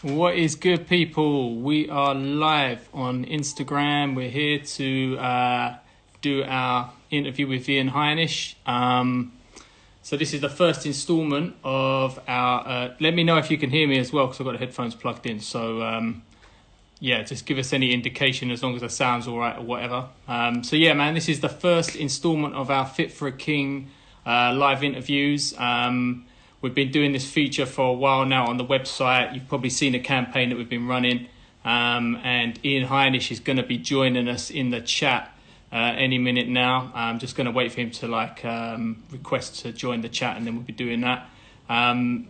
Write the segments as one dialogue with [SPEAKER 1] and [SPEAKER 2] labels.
[SPEAKER 1] What is good, people? We are live on Instagram. We're here to do our interview with Ian Heinisch. So this is the first installment of our... let me know if you can hear me as well, because I've got the headphones plugged in. So, yeah, just give us any indication as long as the sound's all right or whatever. So, yeah, man, this is the first installment of our Fit for a King live interviews. We've been doing this feature for a while now on the website. You've probably seen a campaign that we've been running. And Ian Heinisch is going to be joining us in the chat any minute now. I'm just going to wait for him to request to join the chat, and then we'll be doing that.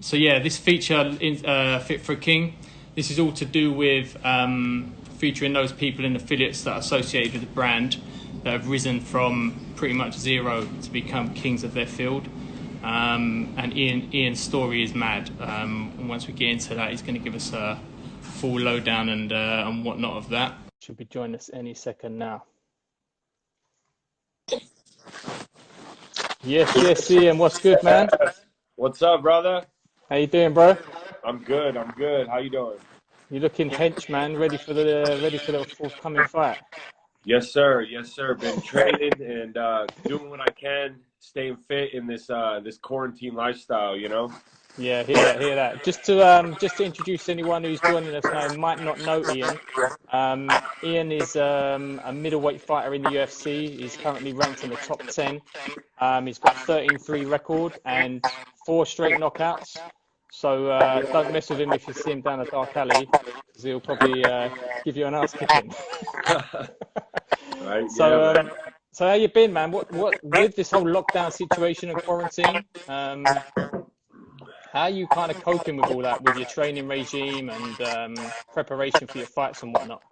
[SPEAKER 1] So yeah, this feature in Fit for a King, this is all to do with featuring those people and affiliates that are associated with the brand that have risen from pretty much zero to become kings of their field. And Ian's story is mad. And once we get into that, he's going to give us a full lowdown and whatnot of that. Should be joining us any second now. Yes, Ian. What's good, man?
[SPEAKER 2] What's up, brother?
[SPEAKER 1] How you doing, bro?
[SPEAKER 2] I'm good. How you doing?
[SPEAKER 1] You looking hench, man. Ready for the forthcoming fight?
[SPEAKER 2] Yes, sir. Been training and doing what I can, staying fit in this this quarantine lifestyle. You know.
[SPEAKER 1] Yeah, hear that. Just to introduce anyone who's joining us now who might not know Ian. Ian is a middleweight fighter in the UFC. He's currently ranked in the top 10. He's got a 13-3 record and 4 straight knockouts. So don't mess with him if you see him down a dark alley, because he'll probably give you an ass kicking.
[SPEAKER 2] Right.
[SPEAKER 1] So, so how you been, man? What with this whole lockdown situation and quarantine? How are you kind of coping with all that, with your training regime and preparation for your fights and whatnot?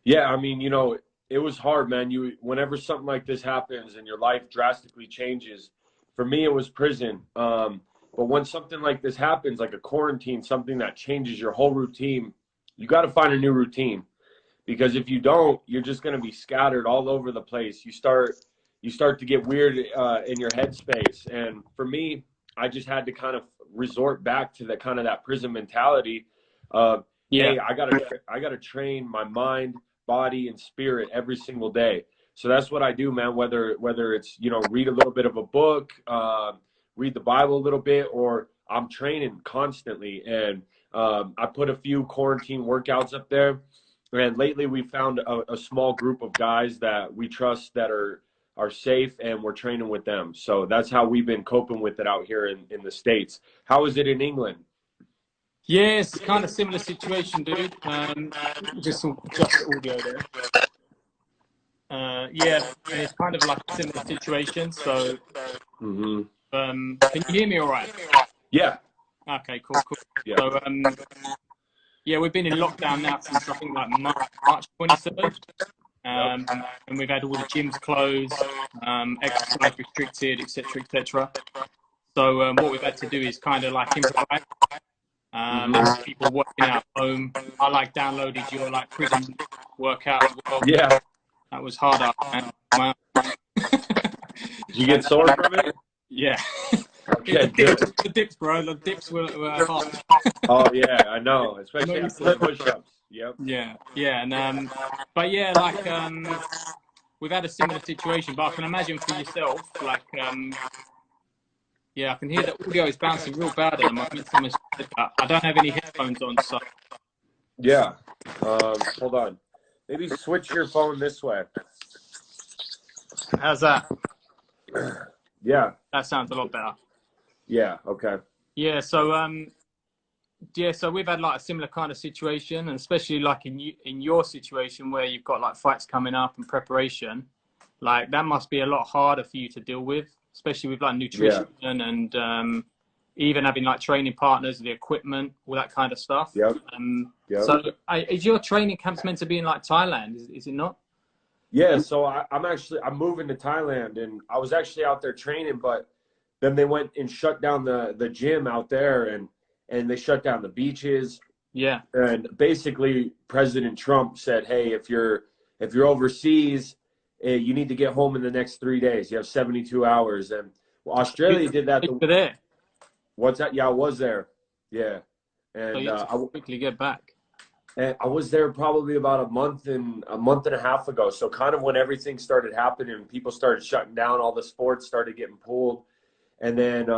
[SPEAKER 1] Yeah,
[SPEAKER 2] I mean, you know, it was hard, man. Whenever something like this happens and your life drastically changes, for me, it was prison. But when something like this happens, like a quarantine, something that changes your whole routine, you got to find a new routine. Because if you don't, you're just going to be scattered all over the place. You start to get weird in your headspace. And for me, I just had to kind of resort back to that prison mentality of, hey, I gotta train my mind, body, and spirit every single day. So that's what I do, man. Whether it's, you know, read a little bit of a book, read the Bible a little bit, or I'm training constantly. And I put a few quarantine workouts up there. And lately we found a small group of guys that we trust that are safe, and we're training with them. So that's how we've been coping with it out here in the States. How is it in England?
[SPEAKER 1] Yeah, it's kind of similar situation, dude. Just audio there. Yeah, it's kind of like a similar situation. So, can you hear me all right?
[SPEAKER 2] Yeah.
[SPEAKER 1] Okay, cool.
[SPEAKER 2] Yeah.
[SPEAKER 1] So, yeah, we've been in lockdown now since I think like March 23rd. And we've had all the gyms closed, exercise restricted, etc. So what we've had to do is kind of like improvise. People working out home. I downloaded your prison workout as well.
[SPEAKER 2] Yeah,
[SPEAKER 1] that was harder.
[SPEAKER 2] Did you get sore from it?
[SPEAKER 1] Yeah.
[SPEAKER 2] Okay,
[SPEAKER 1] the dips, bro. The dips were hard.
[SPEAKER 2] Oh yeah, I know, especially after the push-ups. Yep.
[SPEAKER 1] Yeah, and but yeah, we've had a similar situation, but I can imagine for yourself, yeah, I can hear the audio is bouncing real bad at the moment. I don't have any headphones on, so.
[SPEAKER 2] Yeah. Hold on. Maybe switch your phone this way.
[SPEAKER 1] How's that?
[SPEAKER 2] Yeah.
[SPEAKER 1] That sounds a lot better.
[SPEAKER 2] Yeah. Okay.
[SPEAKER 1] Yeah. So so we've had a similar kind of situation, and especially in your situation where you've got fights coming up and preparation, that must be a lot harder for you to deal with, especially with nutrition and even having training partners, the equipment, all that kind of stuff.
[SPEAKER 2] Yep.
[SPEAKER 1] So is your training camps meant to be in Thailand? Is it not?
[SPEAKER 2] Yeah. So I'm moving to Thailand, and I was actually out there training, but then they went and shut down the gym out there, and they shut down the beaches.
[SPEAKER 1] Yeah.
[SPEAKER 2] And basically President Trump said, hey, if you're overseas, you need to get home in the next 3 days. You have 72 hours. And Australia did that.
[SPEAKER 1] There.
[SPEAKER 2] What's that? Yeah, I was there. Yeah.
[SPEAKER 1] So
[SPEAKER 2] And
[SPEAKER 1] you have to quickly get back.
[SPEAKER 2] I was there probably about a month and a half ago. So kind of when everything started happening, people started shutting down, all the sports started getting pulled. And then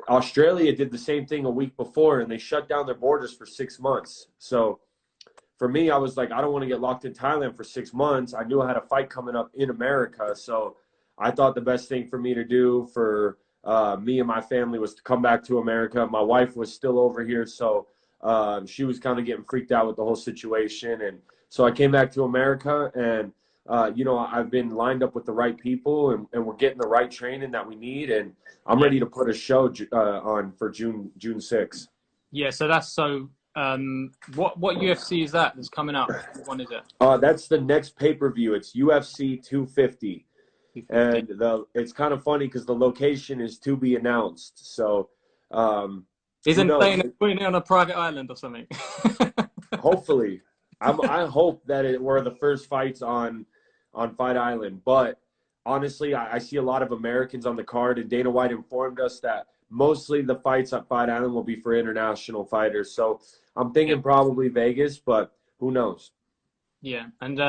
[SPEAKER 2] Australia did the same thing a week before, and they shut down their borders for 6 months. So for me, I was like, I don't want to get locked in Thailand for 6 months. I knew I had a fight coming up in America. So I thought the best thing for me to do for me and my family was to come back to America. My wife was still over here, so she was kind of getting freaked out with the whole situation. And so I came back to America, and I've been lined up with the right people, and we're getting the right training that we need. And I'm ready to put a show on for June 6th.
[SPEAKER 1] Yeah, so that's so. What UFC is that that's coming up? What one is it?
[SPEAKER 2] That's the next pay-per-view. It's UFC 250. And it's kind of funny because the location is to be announced. So,
[SPEAKER 1] isn't Dana putting it on a private island or something?
[SPEAKER 2] Hopefully, I hope that we're the first fights on Fight Island. But honestly, I see a lot of Americans on the card, and Dana White informed us that mostly the fights at Fight Island will be for international fighters. So I'm thinking probably Vegas, but who knows?
[SPEAKER 1] Yeah, and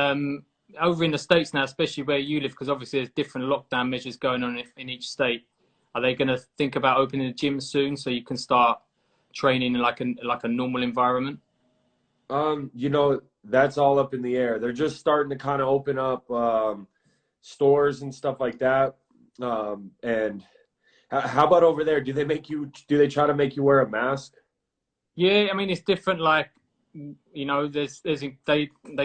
[SPEAKER 1] over in the States now, especially where you live, because obviously there's different lockdown measures going on in each state. Are they going to think about opening a gym soon so you can start training in like a normal environment?
[SPEAKER 2] That's all up in the air. They're just starting to kind of open up stores and stuff like that. And how about over there? Do they try to make you wear a mask?
[SPEAKER 1] Yeah, I mean, it's different. Like, they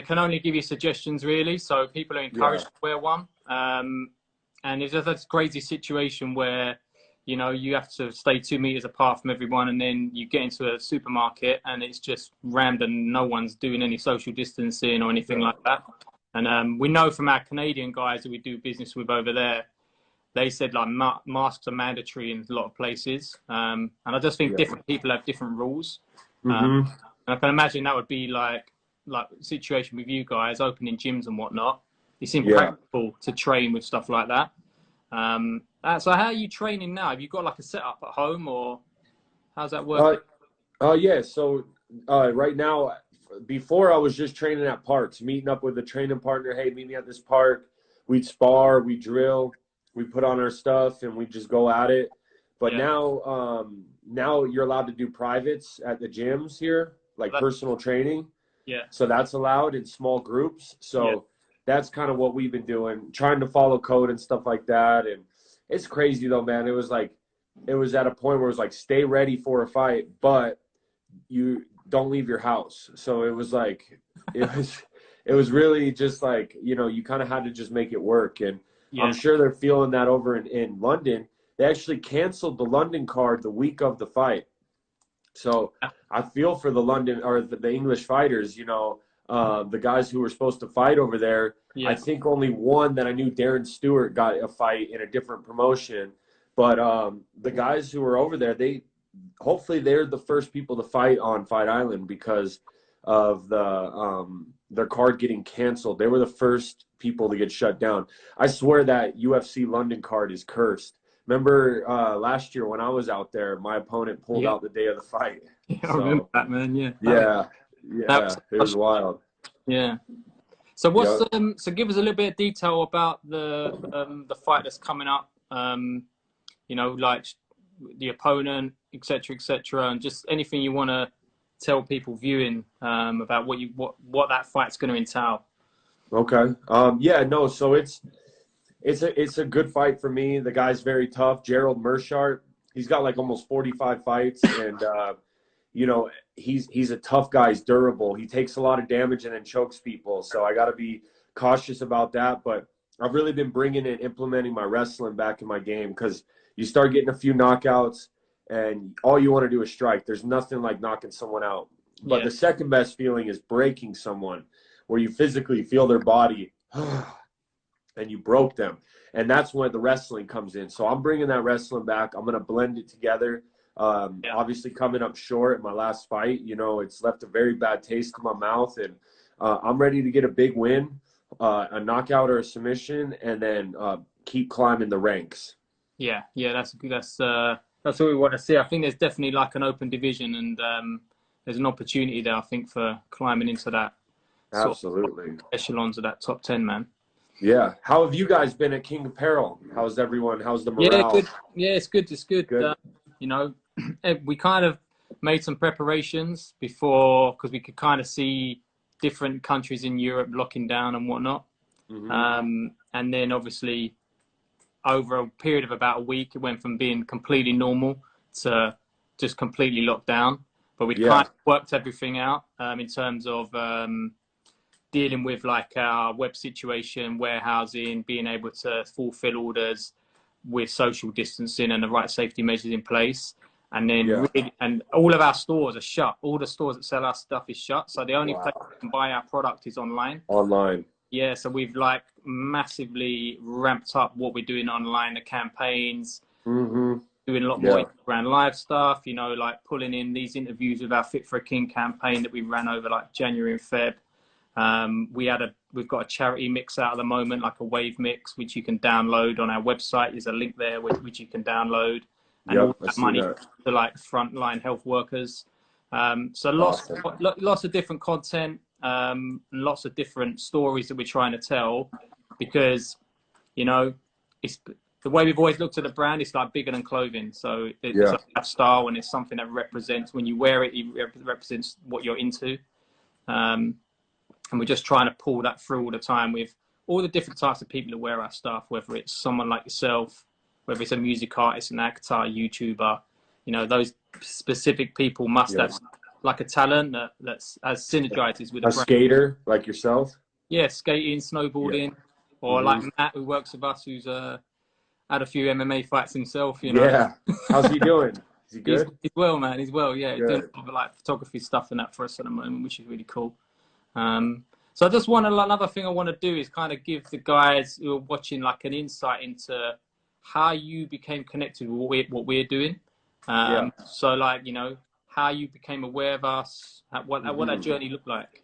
[SPEAKER 1] can only give you suggestions really, so people are encouraged to wear one. And it's just this crazy situation where you have to stay 2 meters apart from everyone, and then you get into a supermarket and it's just rammed and no one's doing any social distancing or anything like that. And we know from our Canadian guys that we do business with over there, they said like masks are mandatory in a lot of places. And I just think different people have different rules. And I can imagine that would be like a situation with you guys opening gyms and whatnot. It's impractical to train with stuff like that. So how are you training now? Have you got like a setup at home, or how's that working?
[SPEAKER 2] So right now, before I was just training at parks, meeting up with a training partner. Hey, meet me at this park. We'd spar, we drill, we put on our stuff, and we just go at it. But now you're allowed to do privates at the gyms here, like personal training. Yeah. So that's allowed in small groups. So that's kind of what we've been doing, trying to follow code and stuff like that. And it's crazy though, man. It was at a point where it was like, stay ready for a fight, but you don't leave your house. So it was like, it was really just like, you kind of had to just make it work. And I'm sure they're feeling that over in London. They actually canceled the London card the week of the fight. So I feel for the London or the English fighters, the guys who were supposed to fight over there. Yeah. I think only one that I knew, Darren Stewart, got a fight in a different promotion. But the guys who were over there, hopefully they're the first people to fight on Fight Island because of their card getting canceled. They were the first people to get shut down. I swear that UFC London card is cursed. Remember last year when I was out there, my opponent pulled out the day of the fight.
[SPEAKER 1] Yeah, I remember that, man.
[SPEAKER 2] It was wild.
[SPEAKER 1] Yeah. So so give us a little bit of detail about the fight that's coming up. Like the opponent, etc., and just anything you want to tell people viewing about what that fight's going to entail.
[SPEAKER 2] Okay. So it's a good fight for me. The guy's very tough. Gerald Meerschaert. He's got like almost 45 fights, and he's a tough guy. He's durable. He takes a lot of damage and then chokes people. So I got to be cautious about that. But I've really been bringing and implementing my wrestling back in my game, because you start getting a few knockouts and all you want to do is strike. There's nothing like knocking someone out. But the second best feeling is breaking someone, where you physically feel their body and you broke them. And that's when the wrestling comes in. So I'm bringing that wrestling back. I'm going to blend it together. Obviously coming up short in my last fight, it's left a very bad taste in my mouth, and I'm ready to get a big win, a knockout or a submission, and then keep climbing the ranks.
[SPEAKER 1] That's That's what we want to see. I think there's definitely like an open division, and there's an opportunity there, I think, for climbing into that sort
[SPEAKER 2] Absolutely.
[SPEAKER 1] of echelons of that top 10, man.
[SPEAKER 2] Yeah. How have you guys been at King Apparel? How's everyone? How's the
[SPEAKER 1] Yeah,
[SPEAKER 2] morale?
[SPEAKER 1] good. Yeah, it's good. It's good.
[SPEAKER 2] Good.
[SPEAKER 1] You know, we kind of made some preparations before because we could kind of see different countries in Europe locking down and whatnot. And then obviously over a period of about a week, it went from being completely normal to just completely locked down. But we kind of worked everything out in terms of dealing with like our web situation, warehousing, being able to fulfill orders with social distancing and the right safety measures in place. And then and all of our stores are shut. All the stores that sell our stuff is shut. So the only place you can buy our product is online.
[SPEAKER 2] Online.
[SPEAKER 1] Yeah, so we've like massively ramped up what we're doing online, the campaigns, doing a lot more Instagram live stuff, you know, like pulling in these interviews with our Fit for a King campaign that we ran over like January and Feb. We've got a charity mix out at the moment, like a wave mix, which you can download on our website. There's a link there which you can download, and all that money to like frontline health workers. So lots of different content, lots of different stories that we're trying to tell, because, you know, it's the way we've always looked at the brand. It's like bigger than clothing. So it's a lifestyle, and it's something that represents, when you wear it, it represents what you're into. And we're just trying to pull that through all the time with all the different types of people that wear our stuff, whether it's someone like yourself, whether it's a music artist, an actor, YouTuber. You know, those specific people must have like a talent that's as synergizes with a brand.
[SPEAKER 2] Skater like yourself. Yeah,
[SPEAKER 1] skating, snowboarding, or like Matt, who works with us, who's had a few MMA fights himself. You know. Yeah.
[SPEAKER 2] How's he doing? Is he good?
[SPEAKER 1] He's well, man. He's well. Yeah, he's doing a lot of like photography stuff and that for us at the moment, which is really cool. So I just another thing I want to do is kind of give the guys who are watching like an insight into how you became connected with what we're doing. So like, you know, how you became aware of us, what that journey looked like.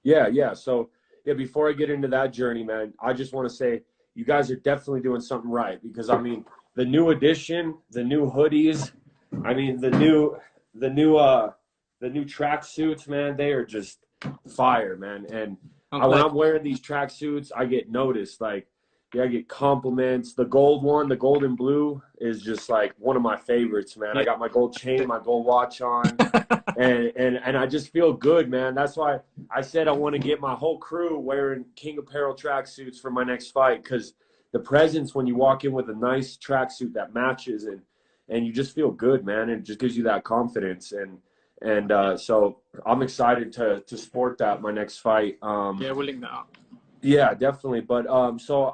[SPEAKER 1] Yeah.
[SPEAKER 2] So before I get into that journey, man, I just want to say you guys are definitely doing something right, because I mean, the new edition, the new hoodies, I mean, the new track suits, man, they are just fire, man. And when I'm wearing these track suits, I get noticed. Like, I get compliments. The gold one, the gold and blue, is just like one of my favorites, man. I got my gold chain, my gold watch on, and I just feel good, man. That's why I said I want to get my whole crew wearing King Apparel track suits for my next fight, because the presence when you walk in with a nice track suit that matches, and you just feel good, man. And it just gives you that confidence. And so I'm excited to sport that my next fight.
[SPEAKER 1] We'll link that up.
[SPEAKER 2] Yeah, definitely. But so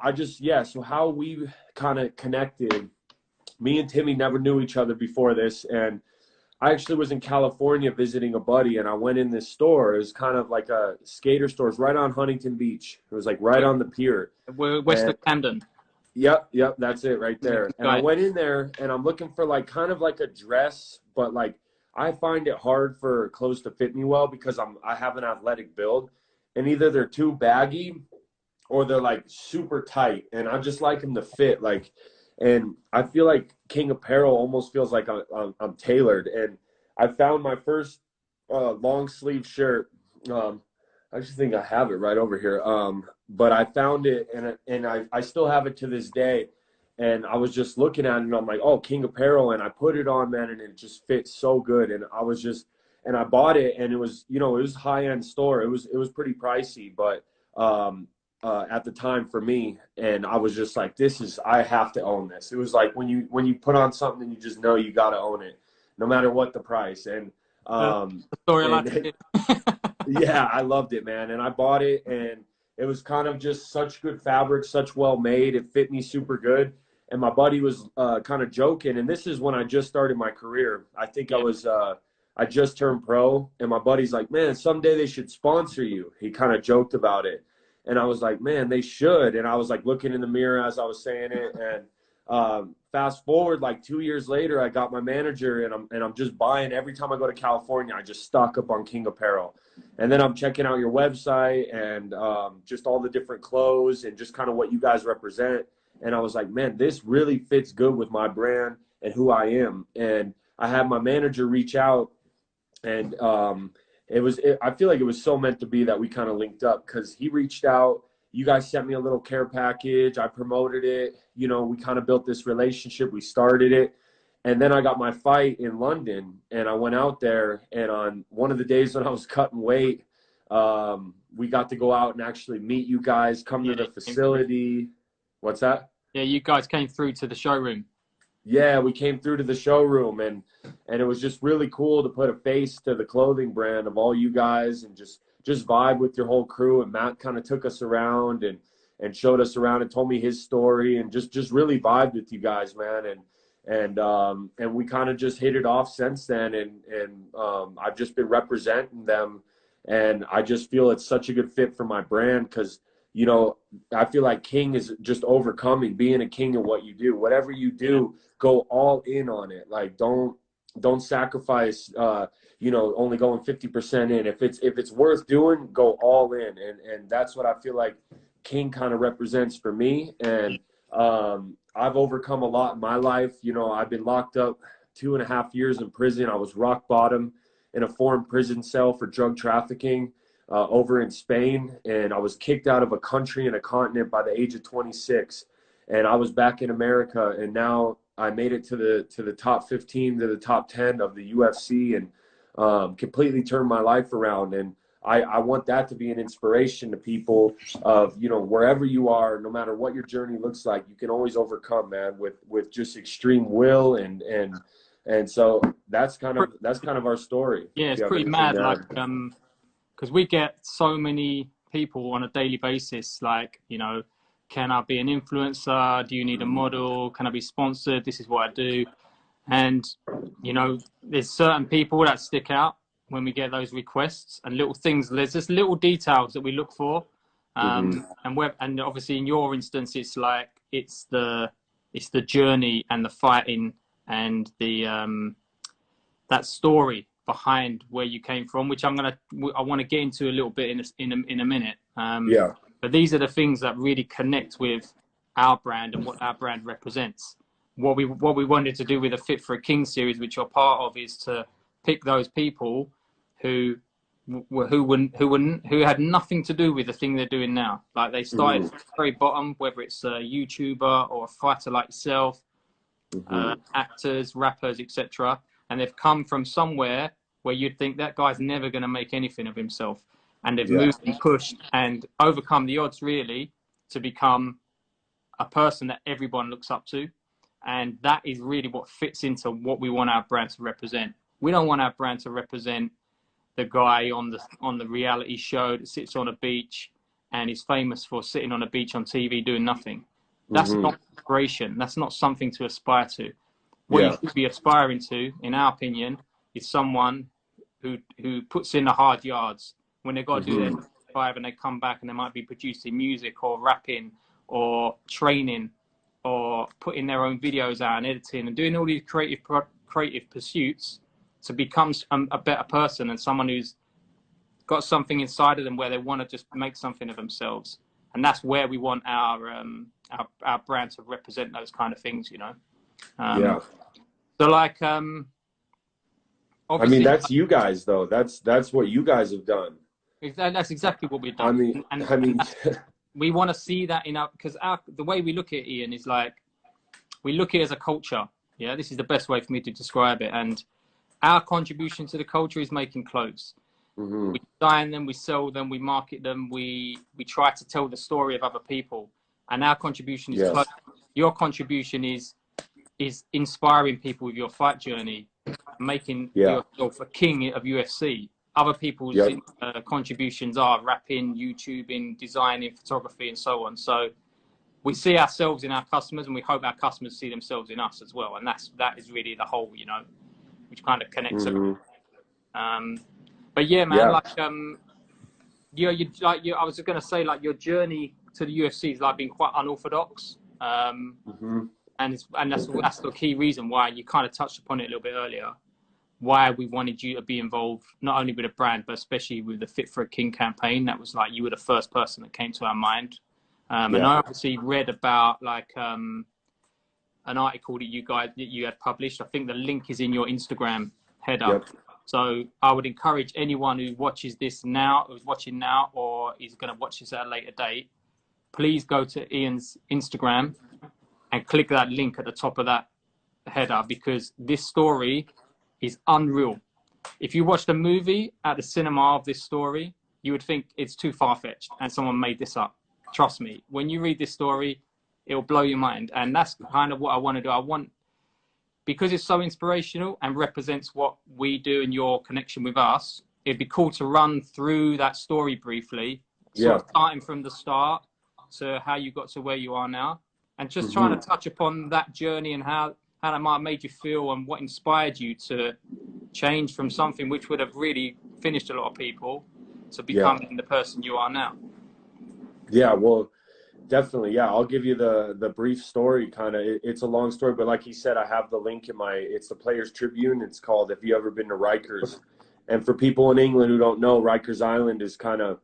[SPEAKER 2] how we kind of connected, me and Timmy never knew each other before this. And I actually was in California visiting a buddy, and I went in this store. It was kind of like a skater store. It's right on Huntington Beach. It was like right on the pier.
[SPEAKER 1] We're west of Camden.
[SPEAKER 2] Yep, that's it right there. And I went in there, and I'm looking for like kind of like a dress, but like I find it hard for clothes to fit me well, because I have an athletic build, and either they're too baggy or they're like super tight, and I just like them to fit. Like, and I feel like King Apparel almost feels like I'm tailored. And I found my first long sleeve shirt. I just think I have it right over here. But I found it, and I still have it to this day. And I was just looking at it, and I'm like, oh, King Apparel. And I put it on, man, and it just fits so good. And I bought it, and it was, you know, it was a high-end store. It was pretty pricey, but at the time for me, and I was just like, I have to own this. It was like when you put on something, you just know you got to own it, no matter what the price. And yeah, I loved it, man. And I bought it, and it was kind of just such good fabric, such well made. It fit me super good. And my buddy was kind of joking, and this is when I just started my career. I think I just turned pro, and my buddy's like, man, someday they should sponsor you. He kind of joked about it. And I was like, man, they should. And I was like looking in the mirror as I was saying it. And fast forward like 2 years later, I got my manager, and I'm just buying every time I go to California. I just stock up on King Apparel. And then I'm checking out your website and just all the different clothes and just kind of what you guys represent. And I was like, man, this really fits good with my brand. who I am. And I had my manager reach out, and I feel like it was so meant to be that we kind of linked up, because he reached out. You guys sent me a little care package. I promoted it. You know, we kind of built this relationship. We started it. And then I got my fight in London, and I went out there, and on one of the days when I was cutting weight, we got to go out and actually meet you guys, come to the facility. What's that?
[SPEAKER 1] Yeah, you guys came through to the showroom.
[SPEAKER 2] Yeah, we came through to the showroom, and it was just really cool to put a face to the clothing brand of all you guys, and just vibe with your whole crew. And Matt kind of took us around and showed us around and told me his story, and just really vibed with you guys, man. And we kind of just hit it off since then. And I've just been representing them, and I just feel it's such a good fit for my brand, because, you know, I feel like King is just overcoming, being a king of what you do. Whatever you do, go all in on it. Like, don't sacrifice, you know, only going 50% in. If it's worth doing, go all in. And that's what I feel like King kind of represents for me. And I've overcome a lot in my life. You know, I've been locked up 2.5 years in prison. I was rock bottom in a foreign prison cell for drug trafficking over in Spain. And I was kicked out of a country and a continent by the age of 26. And I was back in America, and now I made it to the top 15, to the top 10 of the UFC, and completely turned my life around. And I want that to be an inspiration to people of, you know, wherever you are, no matter what your journey looks like, you can always overcome, man, with just extreme will. And so that's kind of our story.
[SPEAKER 1] Yeah, it's pretty mad. Like, because we get so many people on a daily basis, like, you know, can I be an influencer? Do you need a model? Can I be sponsored? This is what I do. And, you know, there's certain people that stick out when we get those requests, and little things. There's just little details that we look for. And obviously in your instance, it's like, it's the journey and the fighting and the, that story behind where you came from, which I want to get into a little bit in a minute.
[SPEAKER 2] Yeah.
[SPEAKER 1] But these are the things that really connect with our brand and what our brand represents. What we wanted to do with the Fit for a King series, which you're part of, is to pick those people who had nothing to do with the thing they're doing now. Like, they started from the very bottom, whether it's a YouTuber or a fighter like yourself, actors, rappers, etc. And they've come from somewhere where you'd think that guy's never going to make anything of himself. And they've moved and pushed and overcome the odds, really, to become a person that everyone looks up to. And that is really what fits into what we want our brand to represent. We don't want our brand to represent the guy on the reality show that sits on a beach and is famous for sitting on a beach on TV doing nothing. That's not inspiration. That's not something to aspire to. What you should be aspiring to, in our opinion, is someone who puts in the hard yards. When they've got to do their 5 and they come back, and they might be producing music or rapping or training or putting their own videos out and editing and doing all these creative pursuits to become a better person, and someone who's got something inside of them where they want to just make something of themselves. And that's where we want our brand to represent those kind of things, you know. So like,
[SPEAKER 2] I mean, that's you guys, though. That's what you guys have done.
[SPEAKER 1] That's exactly what we've done. I mean, we want to see that because the way we look at it, Ian, is like, we look at it as a culture. Yeah, this is the best way for me to describe it. And our contribution to the culture is making clothes. We design them, we sell them, we market them, we try to tell the story of other people. And our contribution is clothes. Your contribution is inspiring people with your fight journey, making yourself a king of UFC. Other people's contributions are rapping, YouTubing, designing, photography, and so on. So we see ourselves in our customers, and we hope our customers see themselves in us as well. And that is really the whole, you know, which kind of connects everything. But yeah, man, like, I was just gonna say, like, your journey to the UFC has like been quite unorthodox, and that's the key reason why you kind of touched upon it a little bit earlier. Why we wanted you to be involved, not only with the brand, but especially with the Fit for a King campaign. That was like, you were the first person that came to our mind. And I obviously read about, like, an article that you had published. I think the link is in your Instagram header.
[SPEAKER 2] Yep.
[SPEAKER 1] So I would encourage anyone who watches this now, who's watching now, or is going to watch this at a later date, please go to Ian's Instagram and click that link at the top of that header, because this story is unreal. If you watched a movie at the cinema of this story, you would think it's too far-fetched and someone made this up. Trust me, when you read this story, it will blow your mind. And that's kind of what I want to do. Because it's so inspirational and represents what we do and your connection with us, it'd be cool to run through that story briefly, sort of starting from the start to how you got to where you are now, and just trying to touch upon that journey and how that might have made you feel and what inspired you to change from something which would have really finished a lot of people to becoming the person you are now. Yeah,
[SPEAKER 2] well, definitely. Yeah, I'll give you the brief story. Kind of, it's a long story, but like you said, I have the link in it's the Players Tribune. It's called "Have You Ever Been to Rikers?" And for people in England who don't know, Rikers Island is kind of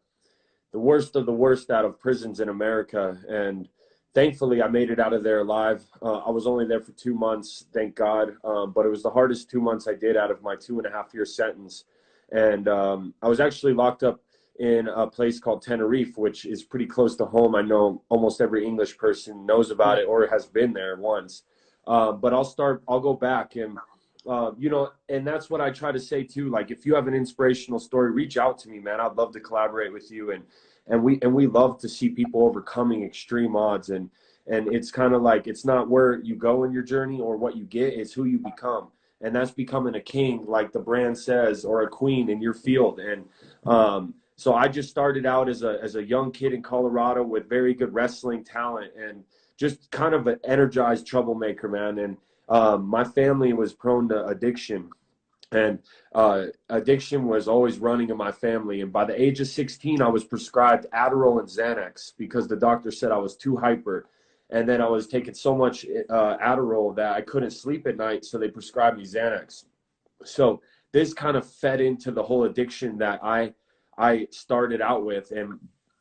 [SPEAKER 2] the worst of the worst out of prisons in America. And thankfully, I made it out of there alive. I was only there for 2 months, thank God. But it was the hardest 2 months I did out of my 2.5-year sentence. And I was actually locked up in a place called Tenerife, which is pretty close to home. I know almost every English person knows about it or has been there once. But I'll go back and, you know, and that's what I try to say too. Like, if you have an inspirational story, reach out to me, man. I'd love to collaborate with you. And we love to see people overcoming extreme odds. And it's kind of like, it's not where you go in your journey or what you get, it's who you become. And that's becoming a king, like the brand says, or a queen in your field. And, so I just started out as a young kid in Colorado with very good wrestling talent and just kind of an energized troublemaker, man. And my family was prone to addiction, and addiction was always running in my family. And by the age of 16, I was prescribed Adderall and Xanax because the doctor said I was too hyper. And then I was taking so much Adderall that I couldn't sleep at night, so they prescribed me Xanax. So this kind of fed into the whole addiction that I started out with, and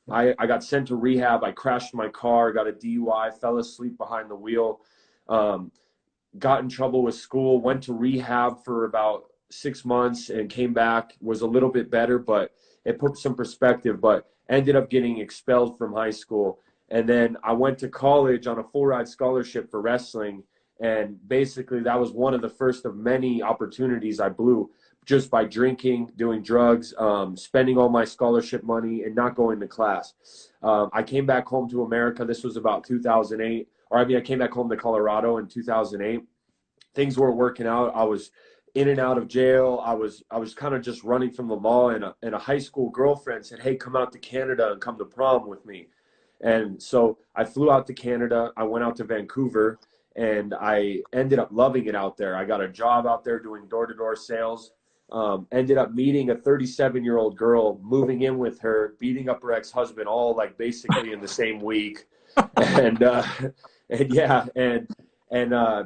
[SPEAKER 2] I got sent to rehab. I crashed my car, got a DUI, fell asleep behind the wheel, got in trouble with school, went to rehab for about 6 months and came back, was a little bit better, but it put some perspective, but ended up getting expelled from high school. And then I went to college on a full-ride scholarship for wrestling, and basically that was one of the first of many opportunities I blew, just by drinking, doing drugs, spending all my scholarship money and not going to class. I came back home to America. This was about 2008. I came back home to Colorado in 2008. Things weren't working out. I was in and out of jail. I was kind of just running from the law, and a high school girlfriend said, "Hey, come out to Canada and come to prom with me." And so I flew out to Canada. I went out to Vancouver, and I ended up loving it out there. I got a job out there doing door-to-door sales. Ended up meeting a 37-year-old girl, moving in with her, beating up her ex-husband, all like basically in the same week, and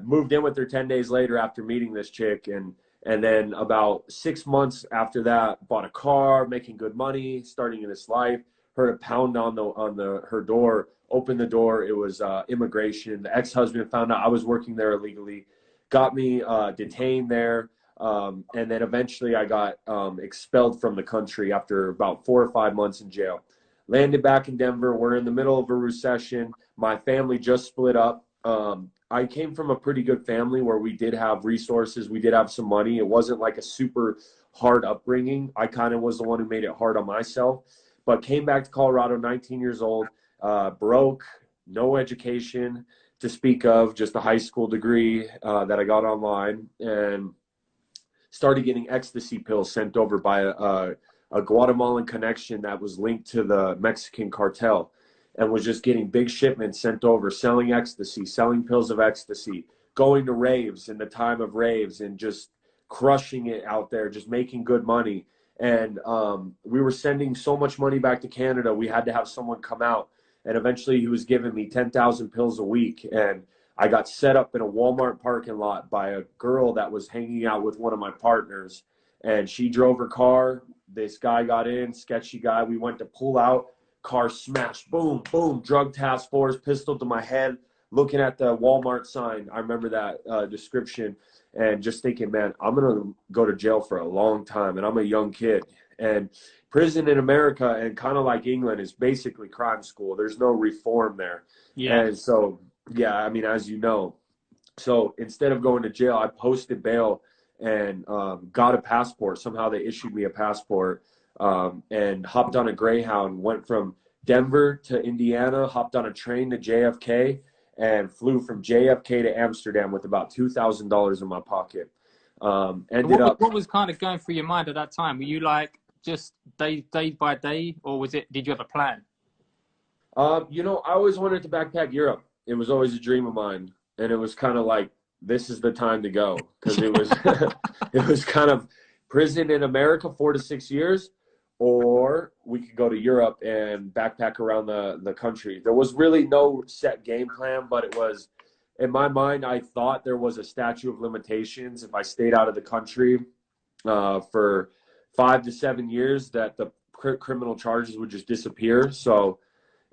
[SPEAKER 2] moved in with her 10 days later after meeting this chick, and then about 6 months after that, bought a car, making good money, starting in this life. Heard a pound on her door, opened the door. It was immigration. The ex-husband found out I was working there illegally, got me detained there. And then eventually I got expelled from the country after about 4 or 5 months in jail. Landed back in Denver. We're in the middle of a recession. My family just split up. I came from a pretty good family where we did have resources. We did have some money. It wasn't like a super hard upbringing. I kind of was the one who made it hard on myself. But came back to Colorado, 19 years old, broke, no education to speak of, just a high school degree that I got online, and started getting ecstasy pills sent over by a Guatemalan connection that was linked to the Mexican cartel, and was just getting big shipments sent over, selling ecstasy, selling pills of ecstasy, going to raves in the time of raves and just crushing it out there, just making good money. And we were sending so much money back to Canada, we had to have someone come out. And eventually he was giving me 10,000 pills a week. And I got set up in a Walmart parking lot by a girl that was hanging out with one of my partners. And she drove her car. This guy got in, sketchy guy. We went to pull out. Car smashed. Boom, boom. Drug task force, pistol to my head. looking at the Walmart sign. I remember that description and just thinking, man, I'm going to go to jail for a long time. And I'm a young kid. And prison in America, and kind of like England, is basically crime school. There's no reform there.
[SPEAKER 1] Yeah.
[SPEAKER 2] And so, yeah, I mean, as you know, so instead of going to jail, I posted bail and got a passport. Somehow they issued me a passport, and hopped on a Greyhound, went from Denver to Indiana, hopped on a train to JFK, and flew from JFK to Amsterdam with about $2,000 in my pocket.
[SPEAKER 1] What was kind of going through your mind at that time? Were you like just day by day, or did you have a plan?
[SPEAKER 2] You know, I always wanted to backpack Europe. It was always a dream of mine. And it was kind of like, this is the time to go, because it was it was kind of prison in America 4 to 6 years, or we could go to Europe and backpack around the country. There was really no set game plan, but it was, in my mind, I thought there was a statute of limitations if I stayed out of the country for 5 to 7 years, that the criminal charges would just disappear. So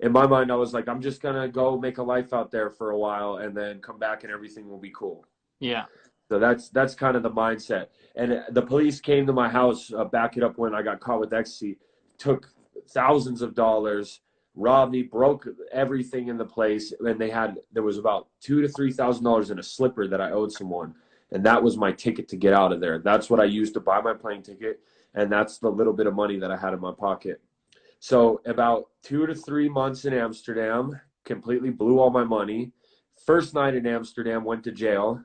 [SPEAKER 2] in my mind, I was like, I'm just going to go make a life out there for a while and then come back and everything will be cool.
[SPEAKER 1] Yeah.
[SPEAKER 2] So that's kind of the mindset. And the police came to my house, back it up, when I got caught with ecstasy, took thousands of dollars, robbed me, broke everything in the place. And there was about $2,000 to $3,000 in a slipper that I owed someone. And that was my ticket to get out of there. That's what I used to buy my plane ticket. And that's the little bit of money that I had in my pocket. So about 2 to 3 months in Amsterdam, completely blew all my money. First night in Amsterdam, went to jail.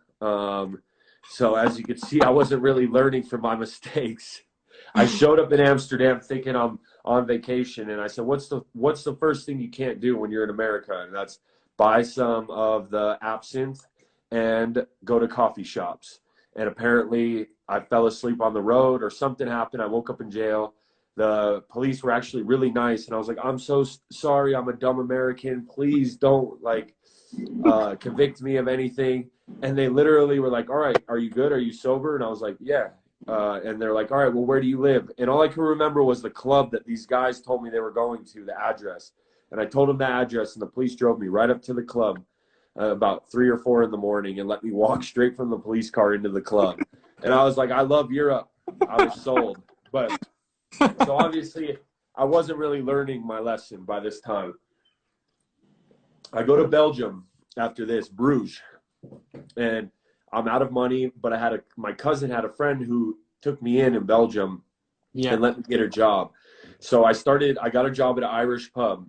[SPEAKER 2] So as you can see, I wasn't really learning from my mistakes. I showed up in Amsterdam thinking I'm on vacation, and I said, what's the first thing you can't do when you're in America? And that's buy some of the absinthe and go to coffee shops. And apparently I fell asleep on the road, or something happened. I woke up in jail. The police were actually really nice, and I was like, I'm so sorry, I'm a dumb American. Please don't convict me of anything. And they literally were like, all right, are you good? Are you sober? And I was like, yeah. And they're like, all right, well, where do you live? And all I can remember was the club that these guys told me they were going to, the address. And I told them the address, and the police drove me right up to the club about 3 or 4 in the morning and let me walk straight from the police car into the club. And I was like, I love Europe. I was sold. But so obviously I wasn't really learning my lesson by this time. I go to Belgium after this, Bruges, and I'm out of money, but my cousin had a friend who took me in Belgium, and let me get a job. So I got a job at an Irish pub,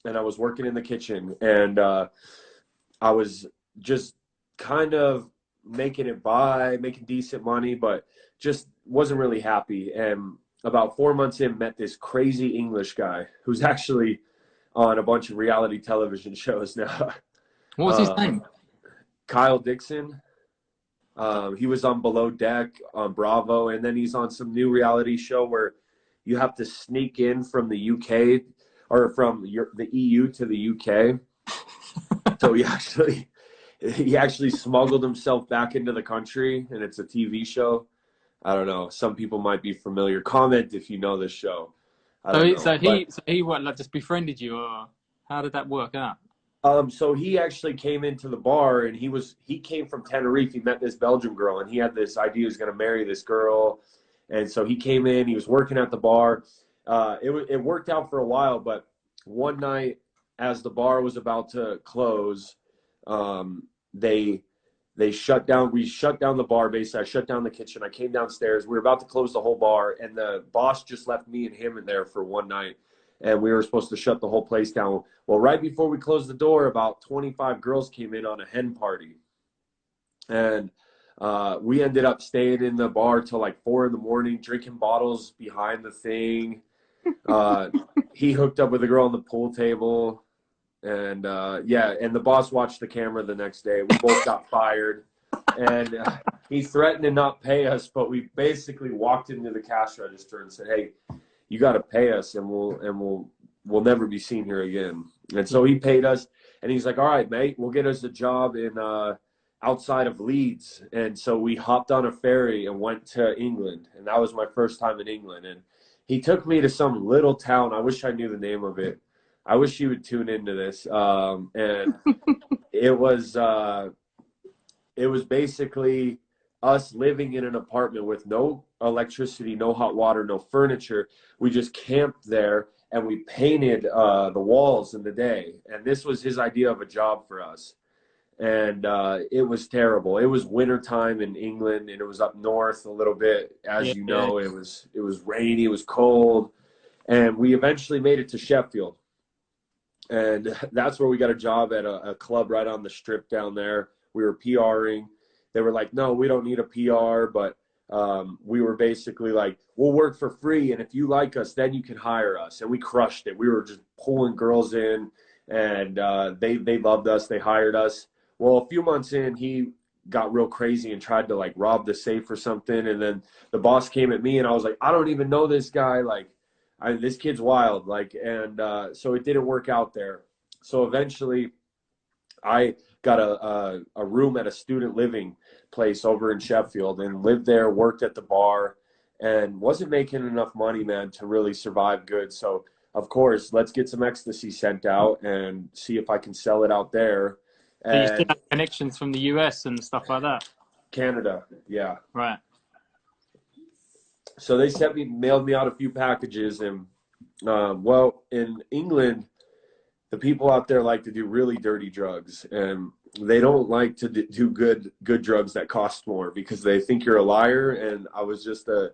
[SPEAKER 2] and I was working in the kitchen, and I was just kind of making decent money, but just wasn't really happy. And about 4 months in, met this crazy English guy who's actually on a bunch of reality television shows now.
[SPEAKER 1] What was his name?
[SPEAKER 2] Kyle Dixon. He was on Below Deck on Bravo, and then he's on some new reality show where you have to sneak in from the UK, or from the EU to the UK. So he actually smuggled himself back into the country, and it's a TV show. I don't know. Some people might be familiar. Comment if you know this show.
[SPEAKER 1] So he what, like, just befriended you, or how did that work out?
[SPEAKER 2] So he actually came into the bar, and he came from Tenerife. He met this Belgian girl, and he had this idea he was going to marry this girl. And so he came in, he was working at the bar. It worked out for a while, but one night as the bar was about to close, we shut down the bar. Basically, I shut down the kitchen. I came downstairs. We were about to close the whole bar, and the boss just left me and him in there for one night, and we were supposed to shut the whole place down. Well, right before we closed the door, about 25 girls came in on a hen party, and we ended up staying in the bar till like 4 in the morning, drinking bottles behind the thing. He hooked up with a girl on the pool table. And and the boss watched the camera the next day. We both got fired, and he threatened to not pay us, but we basically walked into the cash register and said, "Hey, you got to pay us, and we'll never be seen here again." And so he paid us, and he's like, "All right, mate, we'll get us a job in outside of Leeds." And so we hopped on a ferry and went to England, and that was my first time in England. And he took me to some little town. I wish I knew the name of it. I wish she would tune into this. And it was basically us living in an apartment with no electricity, no hot water, no furniture. We just camped there and we painted the walls in the day. And this was his idea of a job for us. And it was terrible. It was wintertime in England, and it was up north a little bit. As you know, it was rainy, it was cold. And we eventually made it to Sheffield. And that's where we got a job at a club right on the strip down there. We were PRing. They were like, no, we don't need a PR, but we were basically like, we'll work for free, and if you like us, then you can hire us. And we crushed it. We were just pulling girls in, and they loved us. They hired us. Well, a few months in, he got real crazy and tried to like rob the safe or something. And then the boss came at me, and I was like, I don't even know this guy. Like, this kid's wild. Like, and so it didn't work out there. So eventually I got a room at a student living place over in Sheffield and lived there, worked at the bar, and wasn't making enough money, man, to really survive good. So of course, let's get some ecstasy sent out and see if I can sell it out there.
[SPEAKER 1] So you still have connections from the US and stuff like that?
[SPEAKER 2] Canada, yeah.
[SPEAKER 1] Right.
[SPEAKER 2] So they mailed me out a few packages, and well, in England, the people out there like to do really dirty drugs, and they don't like to do good drugs that cost more because they think you're a liar. And I was just a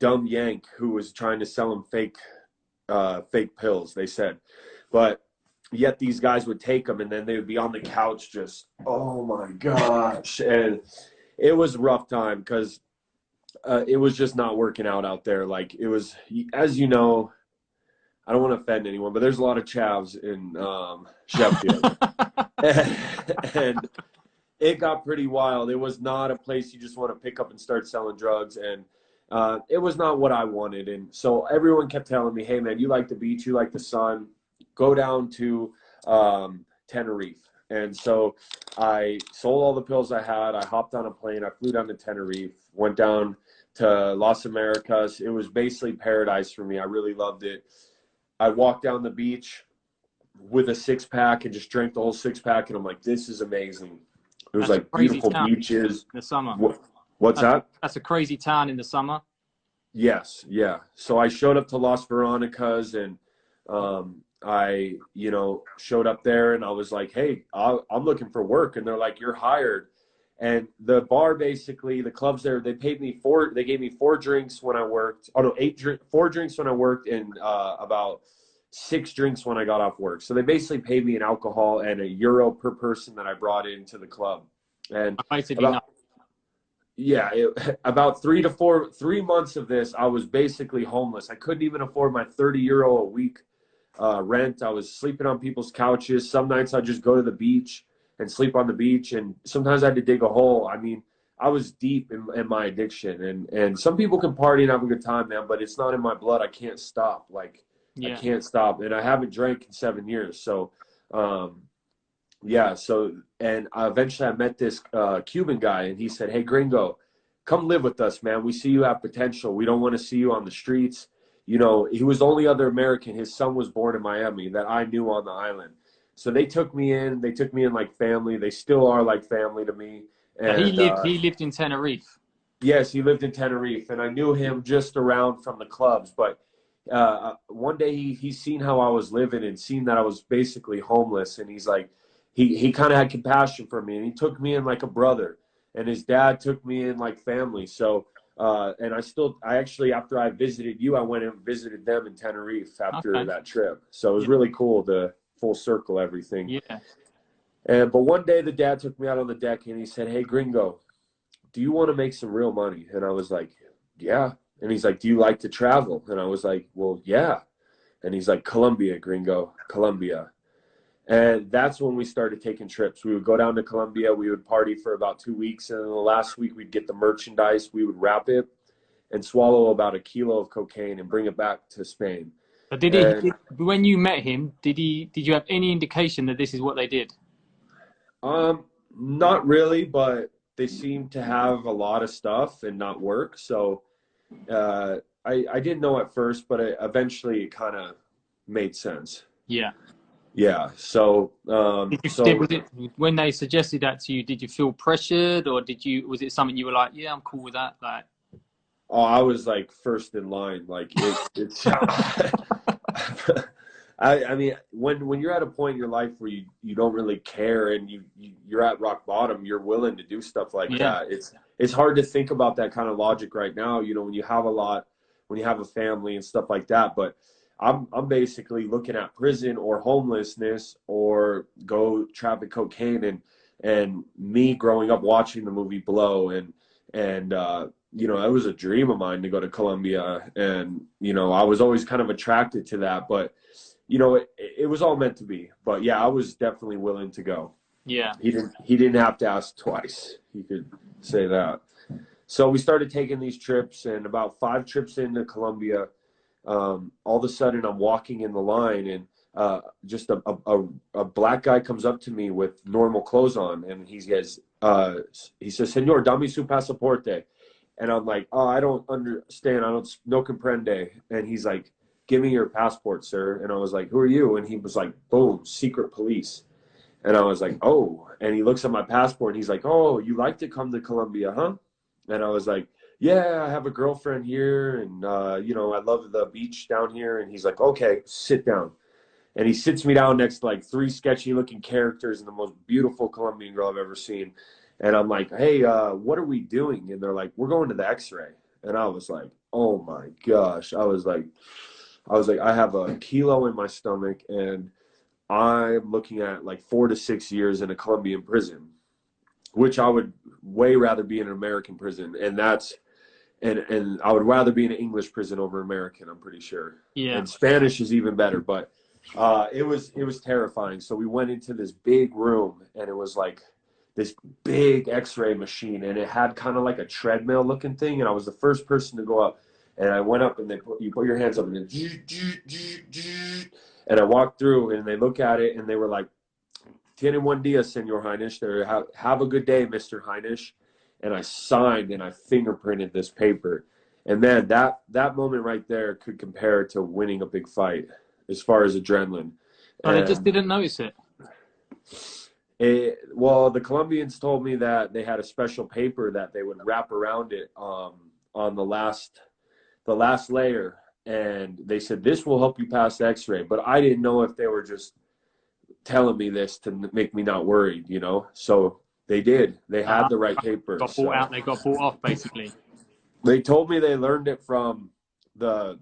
[SPEAKER 2] dumb Yank who was trying to sell them fake pills, they said. But yet these guys would take them, and then they would be on the couch just, oh my gosh. And it was a rough time because it was just not working out there. Like, it was, as you know, I don't want to offend anyone, but there's a lot of chavs in Sheffield. and it got pretty wild. It was not a place you just want to pick up and start selling drugs. And it was not what I wanted. And so everyone kept telling me, hey, man, you like the beach, you like the sun, go down to Tenerife. And so I sold all the pills I had. I hopped on a plane. I flew down to Tenerife, went down to Las Americas. It was basically paradise for me. I really loved it. I walked down the beach with a 6-pack and just drank the whole 6-pack. And I'm like, this is amazing. It was like beautiful beaches.
[SPEAKER 1] In the summer.
[SPEAKER 2] What's that?
[SPEAKER 1] That's a crazy town in the summer.
[SPEAKER 2] Yes. Yeah. So I showed up to Las Veronicas, and I, showed up there, and I was like, hey, I'm looking for work. And they're like, you're hired. And the bar, basically, the clubs there, they gave me 4 drinks when I worked. Oh, no, 4 drinks when I worked, and about 6 drinks when I got off work. So they basically paid me in alcohol and €1 per person that I brought into the club. And about 3 months of this, I was basically homeless. I couldn't even afford my €30 a week rent. I was sleeping on people's couches. Some nights I'd just go to the beach and sleep on the beach, and sometimes I had to dig a hole. I mean, I was deep in my addiction, and some people can party and have a good time, man, but it's not in my blood. I can't stop. I can't stop, and I haven't drank in 7 years. So, and eventually I met this Cuban guy, and he said, hey, gringo, come live with us, man. We see you have potential. We don't want to see you on the streets. He was the only other American. His son was born in Miami that I knew on the island. So they took me in. They took me in like family. They still are like family to me. And
[SPEAKER 1] he lived in Tenerife.
[SPEAKER 2] Yes, he lived in Tenerife, and I knew him just around from the clubs. But one day he's seen how I was living and seen that I was basically homeless, and he's like, he kind of had compassion for me, and he took me in like a brother, and his dad took me in like family. So and I actually, after I visited you, I went and visited them in Tenerife after that trip. So it was really cool to full circle everything.
[SPEAKER 1] Yeah.
[SPEAKER 2] But one day the dad took me out on the deck, and he said, hey, gringo, do you want to make some real money? And I was like, yeah. And he's like, do you like to travel? And I was like, well, yeah. And he's like, Colombia, gringo, Colombia. And that's when we started taking trips. We would go down to Colombia. We would party for about 2 weeks. And then the last week we'd get the merchandise. We would wrap it and swallow about 1 kilo of cocaine and bring it back to Spain.
[SPEAKER 1] But when you met him, did you have any indication that this is what they did?
[SPEAKER 2] Not really, but they seemed to have a lot of stuff and not work. So I didn't know at first, but eventually it kind of made sense.
[SPEAKER 1] Yeah.
[SPEAKER 2] Yeah. So,
[SPEAKER 1] Was it when they suggested that to you? Did you feel pressured, or was it something you were like, yeah, I'm cool with that? Like,
[SPEAKER 2] oh, I was like first in line. Like it's. I mean, when you're at a point in your life where you don't really care and you're at rock bottom, you're willing to do stuff like
[SPEAKER 1] yeah,
[SPEAKER 2] that. It's hard to think about that kind of logic right now, you know, when you have when you have a family and stuff like that. But I'm basically looking at prison or homelessness or go traffic cocaine and me growing up watching the movie Blow and you know, it was a dream of mine to go to Colombia, and you know, I was always kind of attracted to that, but you know, it was all meant to be. But yeah, I was definitely willing to go.
[SPEAKER 1] yeah.
[SPEAKER 2] He didn't have to ask twice. He could say that. So we started taking these trips, and about 5 trips into Colombia, all of a sudden I'm walking in the line, and just a black guy comes up to me with normal clothes on, and he says, "Señor, dame su pasaporte." And I'm like, "Oh, I don't understand. I don't no comprende." And he's like, "Give me your passport, sir." And I was like, "Who are you?" And he was like, "Boom, secret police." And I was like, "Oh." And he looks at my passport and he's like, "Oh, you like to come to Colombia, huh?" And I was like, "Yeah, I have a girlfriend here, and you know, I love the beach down here." And he's like, "Okay, sit down." And he sits me down next to like 3 sketchy looking characters and the most beautiful Colombian girl I've ever seen. And I'm like, "Hey, what are we doing?" And they're like, "We're going to the X-ray." And I was like, "Oh my gosh." I was like, I have a kilo in my stomach, and I'm looking at like 4 to 6 years in a Colombian prison, which I would way rather be in an American prison. And I would rather be in an English prison over American, I'm pretty sure.
[SPEAKER 1] Yeah.
[SPEAKER 2] And Spanish is even better, but it was terrifying. So we went into this big room, and it was like this big X-ray machine, and it had kind of like a treadmill looking thing. And I was the first person to go up, and I went up, and you put your hands up, and then and I walked through, and they look at it, and they were like, "Tiene buen día, Señor Heinisch." They have a good day, Mr. Heinisch. And I signed and I fingerprinted this paper. And man, that moment right there could compare to winning a big fight as far as adrenaline.
[SPEAKER 1] Oh, they just didn't notice it.
[SPEAKER 2] Well, the Colombians told me that they had a special paper that they would wrap around it on the last layer, and they said this will help you pass the X-ray. But I didn't know if they were just telling me this to make me not worried, you know. So they did. They had the right paper.
[SPEAKER 1] Got bought out. They got bought off, basically.
[SPEAKER 2] They told me they learned it from the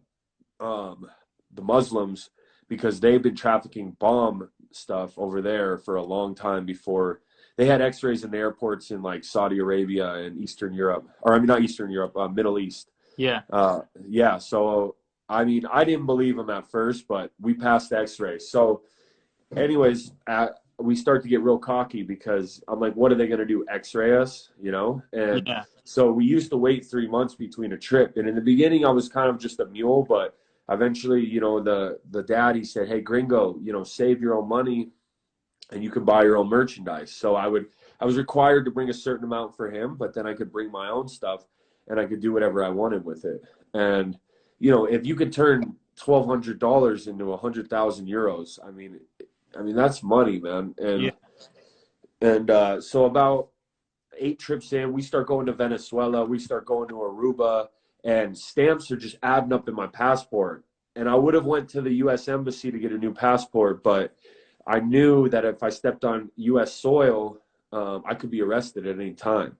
[SPEAKER 2] Muslims, because they've been trafficking bomb stuff over there for a long time before. They had X-rays in the airports in like Saudi Arabia and Eastern Europe, or I mean not Eastern Europe, Middle East.
[SPEAKER 1] Yeah.
[SPEAKER 2] Yeah. So I mean, I didn't believe them at first, but we passed the X-ray. So, anyways, we start to get real cocky because I'm like, what are they going to do? X-ray us, you know? And
[SPEAKER 1] yeah.
[SPEAKER 2] So we used to wait 3 months between a trip. And in the beginning, I was kind of just a mule, but eventually, you know, the dad, he said, "Hey, gringo, you know, save your own money and you can buy your own merchandise." So I was required to bring a certain amount for him, but then I could bring my own stuff and I could do whatever I wanted with it. And, you know, if you could turn $1,200 into 100,000 euros, I mean, that's money, man. And so about 8 trips in, we start going to Venezuela, we start going to Aruba, and stamps are just adding up in my passport. And I would have went to the U.S. Embassy to get a new passport, but I knew that if I stepped on U.S. soil, I could be arrested at any time.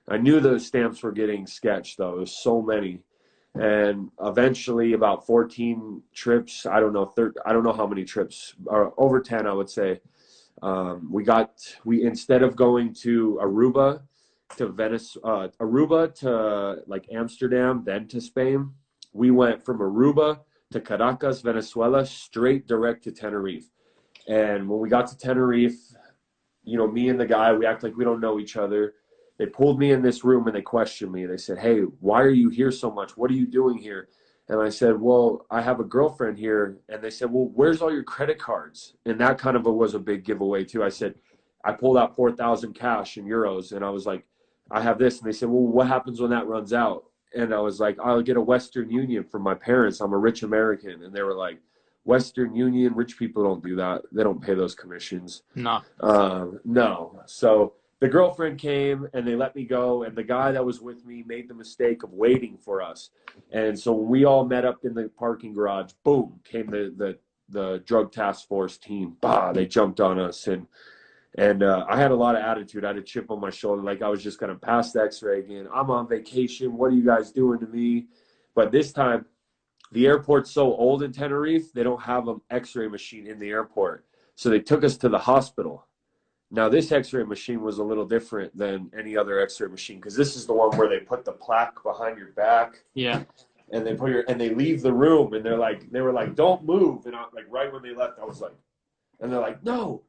[SPEAKER 2] I knew those stamps were getting sketched, though. There's so many. And eventually, about 14 trips, I don't know how many trips, or over 10, I would say. We instead of going to Aruba to like Amsterdam, then to Spain, we went from Aruba to Caracas, Venezuela, straight direct to Tenerife. And when we got to Tenerife, you know, me and the guy, we act like we don't know each other. They pulled me in this room and they questioned me. They said, "Hey, why are you here so much? What are you doing here?" And I said, "Well, I have a girlfriend here." And they said, "Well, where's all your credit cards?" And that kind of was a big giveaway too. I said, I pulled out 4,000 cash in euros, and I was like, "I have this." And they said, "Well, what happens when that runs out?" And I was like, "I'll get a Western Union from my parents. I'm a rich American." And they were like, Western Union, rich people don't do that. They don't pay those commissions.
[SPEAKER 1] No.
[SPEAKER 2] No. So the girlfriend came and they let me go. And the guy that was with me made the mistake of waiting for us. And so when we all met up in the parking garage, boom, came the drug task force team. Bah, they jumped on us. And I had a lot of attitude. I had a chip on my shoulder, like I was just going to pass the x-ray again. I'm on vacation. What are you guys doing to me? But this time, the airport's so old in Tenerife, they don't have an x-ray machine in the airport. So they took us to the hospital. Now, this x-ray machine was a little different than any other x-ray machine, because this is the one where they put the plaque behind your back.
[SPEAKER 1] Yeah.
[SPEAKER 2] And they leave the room, and they were like, don't move. And right when they left, I was like, and they're like, no.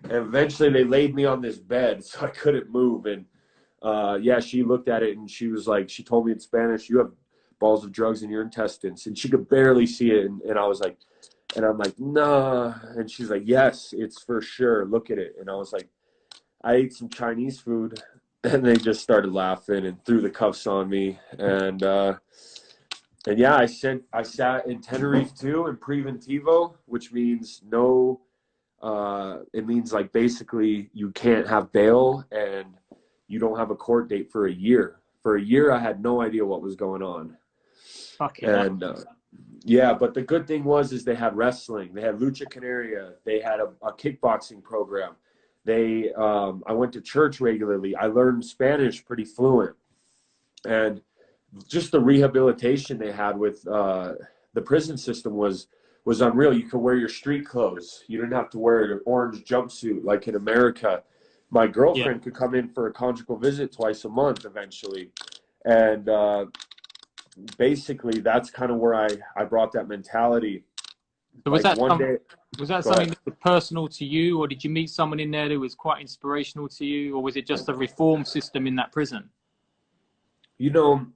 [SPEAKER 2] And eventually they laid me on this bed so I couldn't move. And yeah, she looked at it and she was like, she told me in Spanish, you have balls of drugs in your intestines. And she could barely see it. And I was like, and I'm like, nah. And she's like, yes, it's for sure. Look at it. And I was like, I ate some Chinese food. And they just started laughing and threw the cuffs on me. And yeah, I sat in Tenerife too, in preventivo, which means no. It means like basically you can't have bail and you don't have a court date for a year. For a year, I had no idea what was going on. And yeah, but the good thing is they had wrestling, they had lucha canaria, they had a kickboxing program. I went to church regularly. I learned Spanish pretty fluent, and just the rehabilitation they had with the prison system was unreal. You could wear your street clothes. You didn't have to wear an orange jumpsuit like in America. My girlfriend could come in for a conjugal visit twice a month eventually. And basically that's kind of where I brought that mentality.
[SPEAKER 1] So was that something that was personal to you, or did you meet someone in there that was quite inspirational to you, or was it just the reform system in that prison?
[SPEAKER 2] You know,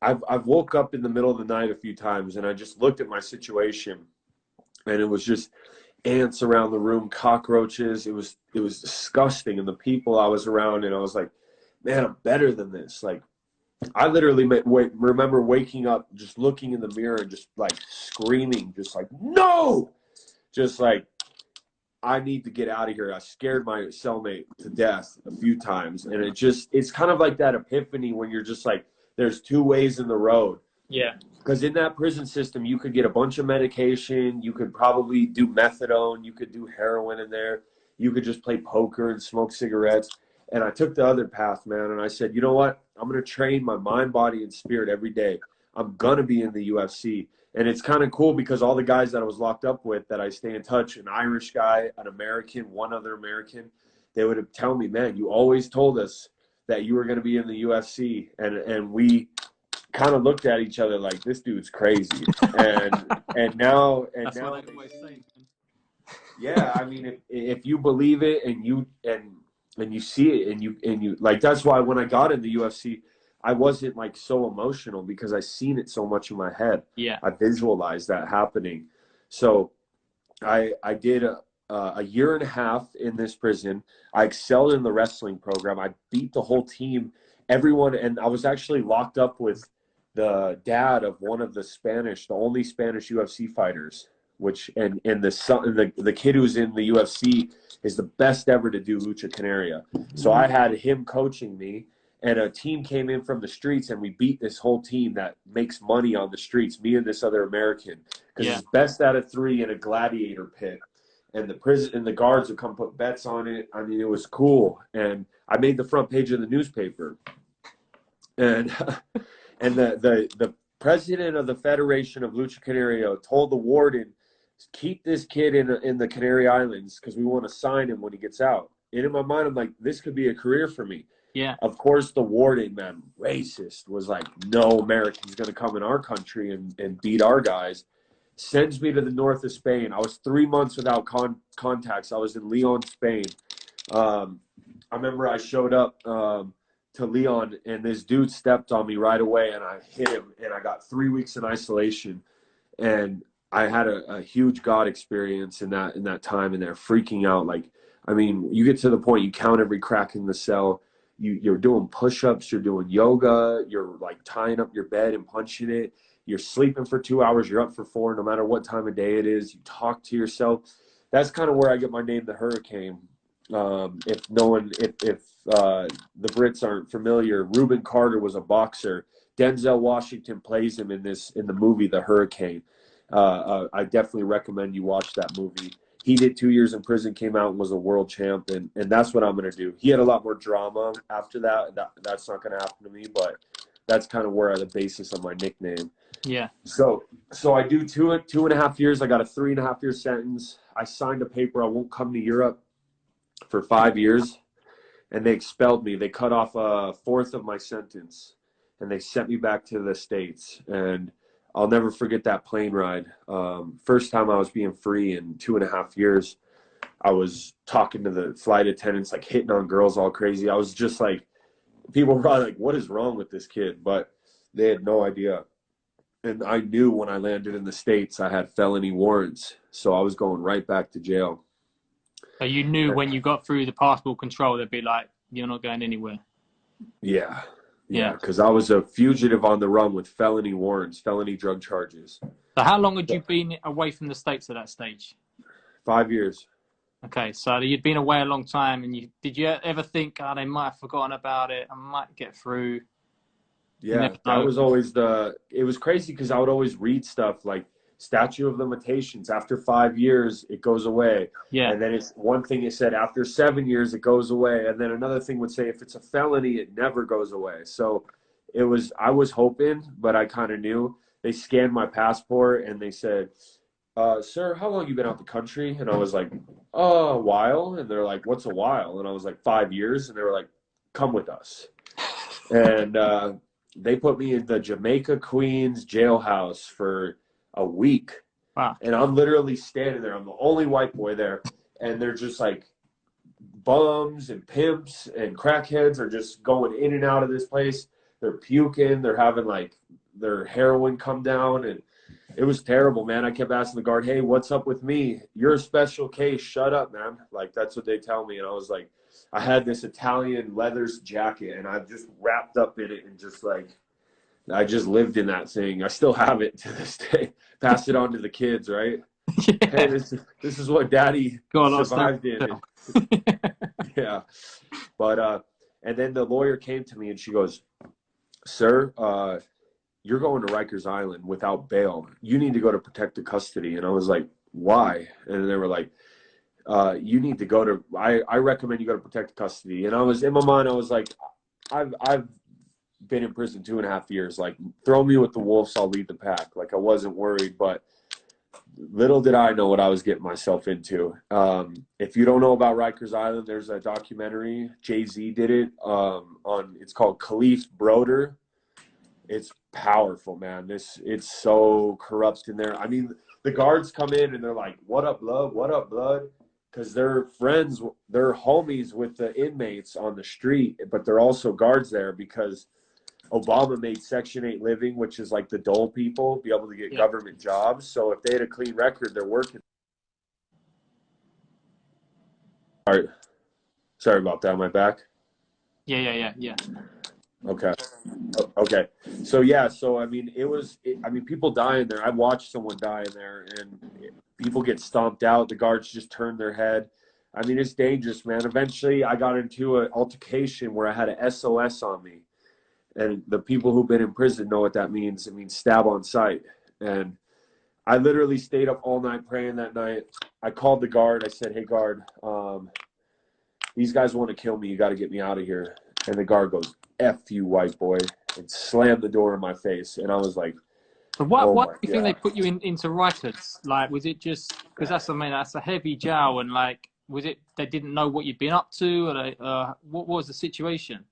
[SPEAKER 2] I've woke up in the middle of the night a few times and I just looked at my situation, and it was just ants around the room, cockroaches. It was disgusting. And the people I was around, and I was like, man, I'm better than this. Like, I literally remember waking up, just looking in the mirror and just like screaming, just like, no, just like, I need to get out of here. I scared my cellmate to death a few times. And it's kind of like that epiphany when you're just like, there's two ways in the road.
[SPEAKER 1] Yeah.
[SPEAKER 2] Because in that prison system, you could get a bunch of medication. You could probably do methadone. You could do heroin in there. You could just play poker and smoke cigarettes. And I took the other path, man. And I said, you know what? I'm going to train my mind, body, and spirit every day. I'm going to be in the UFC. And it's kind of cool because all the guys that I was locked up with that I stay in touch, an Irish guy, an American, one other American, they would tell me, man, you always told us that you were going to be in the UFC. And we kind of looked at each other like, this dude's crazy. and now yeah, I mean, if you believe it and you see it and you like, that's why when I got in the UFC, I wasn't like so emotional because I seen it so much in my head.
[SPEAKER 1] Yeah,
[SPEAKER 2] I visualized that happening. So I did a year and a half in this prison. I excelled in the wrestling program. I beat the whole team, everyone. And I was actually locked up with the dad of one of the only Spanish UFC fighters, and the kid who's in the UFC is the best ever to do lucha canaria. So I had him coaching me, and a team came in from the streets, and we beat this whole team that makes money on the streets, me and this other American, because it's best out of 3 in a gladiator pit. And the guards would come put bets on it. I mean, it was cool. And I made the front page of the newspaper. And and the president of the Federation of Lucha Canario told the warden, keep this kid in the Canary Islands because we want to sign him when he gets out. And in my mind, I'm like, this could be a career for me.
[SPEAKER 1] Yeah.
[SPEAKER 2] Of course, the warden, man, racist, was like, no American's going to come in our country and beat our guys. Sends me to the north of Spain. I was 3 months without contacts. I was in Leon, Spain. I remember I showed up to Leon, and this dude stepped on me right away, and I hit him, and I got 3 weeks in isolation. And I had a huge God experience in that time, and they're freaking out. Like, I mean, you get to the point you count every crack in the cell. You're doing push-ups, you're doing yoga, you're like tying up your bed and punching it. You're sleeping for 2 hours. You're up for 4, no matter what time of day it is. You talk to yourself. That's kind of where I get my name, the Hurricane. If the Brits aren't familiar, Reuben Carter was a boxer. Denzel Washington plays him in the movie The Hurricane. I definitely recommend you watch that movie. He did 2 years in prison, came out and was a world champ, and that's what I'm going to do. He had a lot more drama after that. That's not going to happen to me, but that's kind of where the basis of my nickname.
[SPEAKER 1] Yeah.
[SPEAKER 2] So I do 2.5 years. I got a 3.5-year sentence. I signed a paper. I won't come to Europe for 5 years, and they expelled me. They cut off a fourth of my sentence, and they sent me back to the States. And I'll never forget that plane ride. First time I was being free in 2.5 years. I was talking to the flight attendants, like hitting on girls all crazy. I was just like, people were probably like, what is wrong with this kid? But they had no idea. And I knew when I landed in the States, I had felony warrants. So I was going right back to jail.
[SPEAKER 1] So you knew when you got through the passport control, they'd be like, you're not going anywhere.
[SPEAKER 2] Yeah. Because I was a fugitive on the run with felony warrants, felony drug charges.
[SPEAKER 1] So how long had you been away from the States at that stage?
[SPEAKER 2] 5 years.
[SPEAKER 1] Okay, so you'd been away a long time, and did you ever think, oh, they might have forgotten about it, I might get through?
[SPEAKER 2] Yeah, that was always it was crazy because I would always read stuff like statute of limitations. After 5 years, it goes away.
[SPEAKER 1] Yeah.
[SPEAKER 2] And then it's one thing it said after 7 years, it goes away. And then another thing would say if it's a felony, it never goes away. So I was hoping, but I kind of knew. They scanned my passport and they said, sir, how long you been out the country? And I was like, a while. And they're like, what's a while? And I was like, 5 years. And they were like, come with us. And they put me in the Jamaica Queens jailhouse for a week.
[SPEAKER 1] Wow.
[SPEAKER 2] And I'm literally standing there. I'm the only white boy there. And they're just like bums and pimps and crackheads are just going in and out of this place. They're puking. They're having like their heroin come down. And it was terrible, man. I kept asking the guard, hey, what's up with me? You're a special case. Shut up, man. Like, that's what they tell me. And I was like, I had this Italian leathers jacket, and I just wrapped up in it and just like, I just lived in that thing. I still have it to this day. Pass it on to the kids, right? Yeah. Hey, this is what Daddy survived in. Yeah. But, and then the lawyer came to me and she goes, sir, you're going to Rikers Island without bail. You need to go to protective custody. And I was like, why? And they were like, you need to go to, I recommend you go to protective custody. And I was, in my mind, I was like, I've been in prison 2.5 years. Like, throw me with the wolves, I'll lead the pack. Like, I wasn't worried, but little did I know what I was getting myself into. If you don't know about Rikers Island, there's a documentary. Jay-Z did it it's called Khalif Broder. It's powerful, man. It's so corrupt in there. I mean, the guards come in and they're like, what up, blood? What up, blood? Because they're friends, they're homies with the inmates on the street, but they're also guards there because Obama made Section 8 living, which is like the dole people, be able to get government jobs. So if they had a clean record, they're working. All right. Sorry about that. Am I back?
[SPEAKER 1] Yeah.
[SPEAKER 2] Okay. So, yeah. So, I mean, people die in there. I watched someone die in there and people get stomped out. The guards just turn their head. I mean, it's dangerous, man. Eventually, I got into an altercation where I had a SOS on me. And the people who've been in prison know what that means. It means stab on sight. And I literally stayed up all night praying that night. I called the guard. I said, hey, guard, these guys want to kill me. You got to get me out of here. And the guard goes, F you, white boy, and slammed the door in my face. And I was like,
[SPEAKER 1] so why do you think they put you into Rikers? Like, was it just because that's a heavy jail, and like, was it they didn't know what you'd been up to, or what was the situation?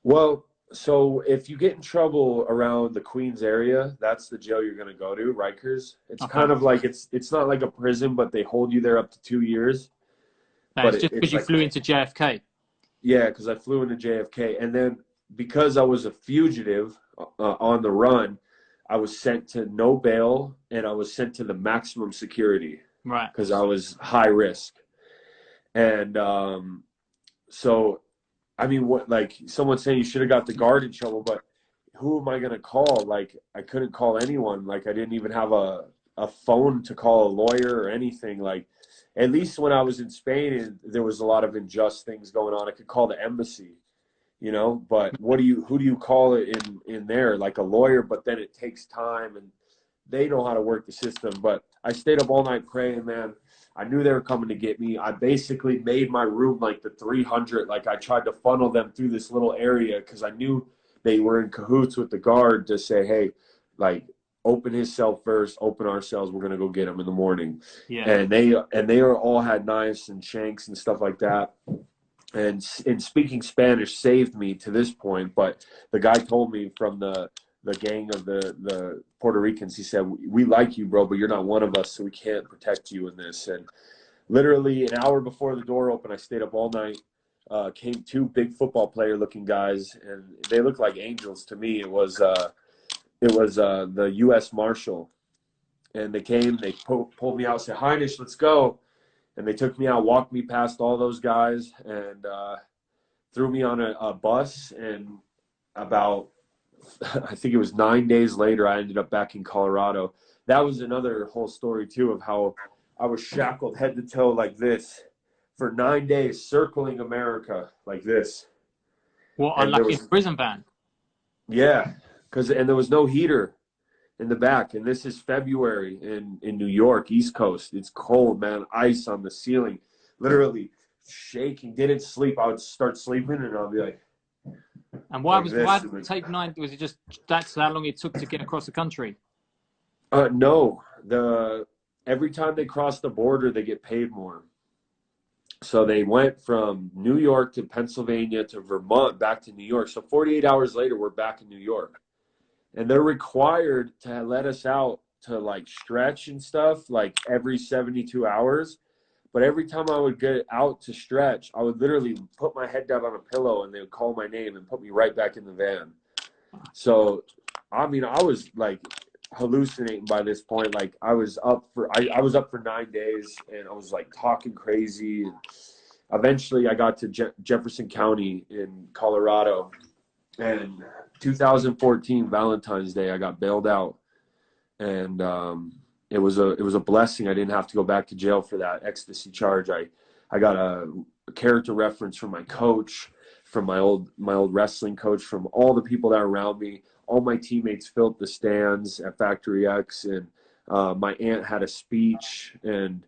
[SPEAKER 2] Well, so if you get in trouble around the Queens area, that's the jail you're going to go to, Rikers. It's kind of like it's not like a prison, but they hold you there up to 2 years.
[SPEAKER 1] No, but it's just because you flew into JFK. Yeah,
[SPEAKER 2] because I flew into JFK, and then because I was a fugitive on the run, I was sent to no bail, and I was sent to the maximum security.
[SPEAKER 1] Right.
[SPEAKER 2] Because I was high risk, and so. I mean, what, like someone saying you should have got the guard in trouble, but who am I going to call? Like, I couldn't call anyone. Like, I didn't even have a phone to call a lawyer or anything. Like, at least when I was in Spain and there was a lot of unjust things going on, I could call the embassy, you know, but who do you call it in there? Like a lawyer, but then it takes time and they know how to work the system. But I stayed up all night praying, man. I knew they were coming to get me. I basically made my room like the 300. Like, I tried to funnel them through this little area because I knew they were in cahoots with the guard to say, hey, like, open his cell first, open our cells. We're going to go get him in the morning.
[SPEAKER 1] Yeah.
[SPEAKER 2] And they all had knives and shanks and stuff like that. And speaking Spanish saved me to this point. But the guy told me from the gang of the Puerto Ricans, he said, we like you, bro, but you're not one of us, so we can't protect you in this. And literally an hour before the door opened, I stayed up all night. Came two big football player looking guys, and they looked like angels to me. It was the U.S. Marshal, and they came, they pulled me out, said, Heinisch, let's go. And they took me out, walked me past all those guys, and threw me on a bus. And about, I think it was 9 days later, I ended up back in Colorado. That was another whole story, too, of how I was shackled head to toe like this for 9 days, circling America like this.
[SPEAKER 1] Well, like a prison van?
[SPEAKER 2] Yeah, and there was no heater in the back. And this is February in New York, East Coast. It's cold, man. Ice on the ceiling, literally shaking. Didn't sleep. I would start sleeping, and I'll be like.
[SPEAKER 1] And why did it take 9? Was it just that's how long it took to get across the country?
[SPEAKER 2] No. Every time they cross the border, they get paid more. So they went from New York to Pennsylvania to Vermont back to New York. So 48 hours later, we're back in New York. And they're required to let us out to like stretch and stuff like every 72 hours. But every time I would get out to stretch, I would literally put my head down on a pillow and they would call my name and put me right back in the van. So, I mean, I was like hallucinating by this point. Like I was up for 9 days and I was like talking crazy. And eventually I got to Jefferson County in Colorado, and 2014 Valentine's Day, I got bailed out. And, it was a blessing. I didn't have to go back to jail for that ecstasy charge. I got a character reference from my coach, from my old wrestling coach, from all the people that are around me. All my teammates filled the stands at Factory X, and my aunt had a speech, and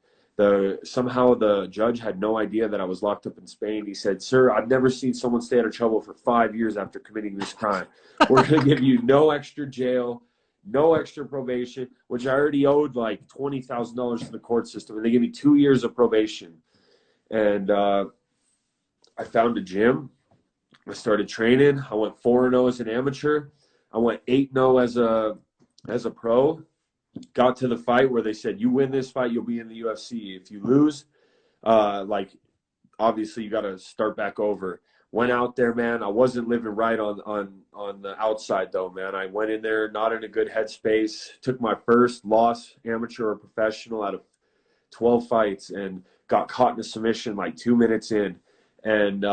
[SPEAKER 2] somehow the judge had no idea that I was locked up in Spain. He said, "Sir, I've never seen someone stay out of trouble for 5 years after committing this crime. We're going to give you no extra jail, no extra probation," which I already owed like $20,000 to the court system. And they gave me 2 years of probation. And I found a gym. I started training. I went 4-0 as an amateur. I went 8-0 as a pro. Got to the fight where they said, you win this fight, you'll be in the UFC. If you lose, like obviously you got to start back over. Went out there, man. I wasn't living right on the outside, though, man. I went in there not in a good headspace. Took my first loss, amateur or professional, out of 12 fights, and got caught in a submission like 2 minutes in. And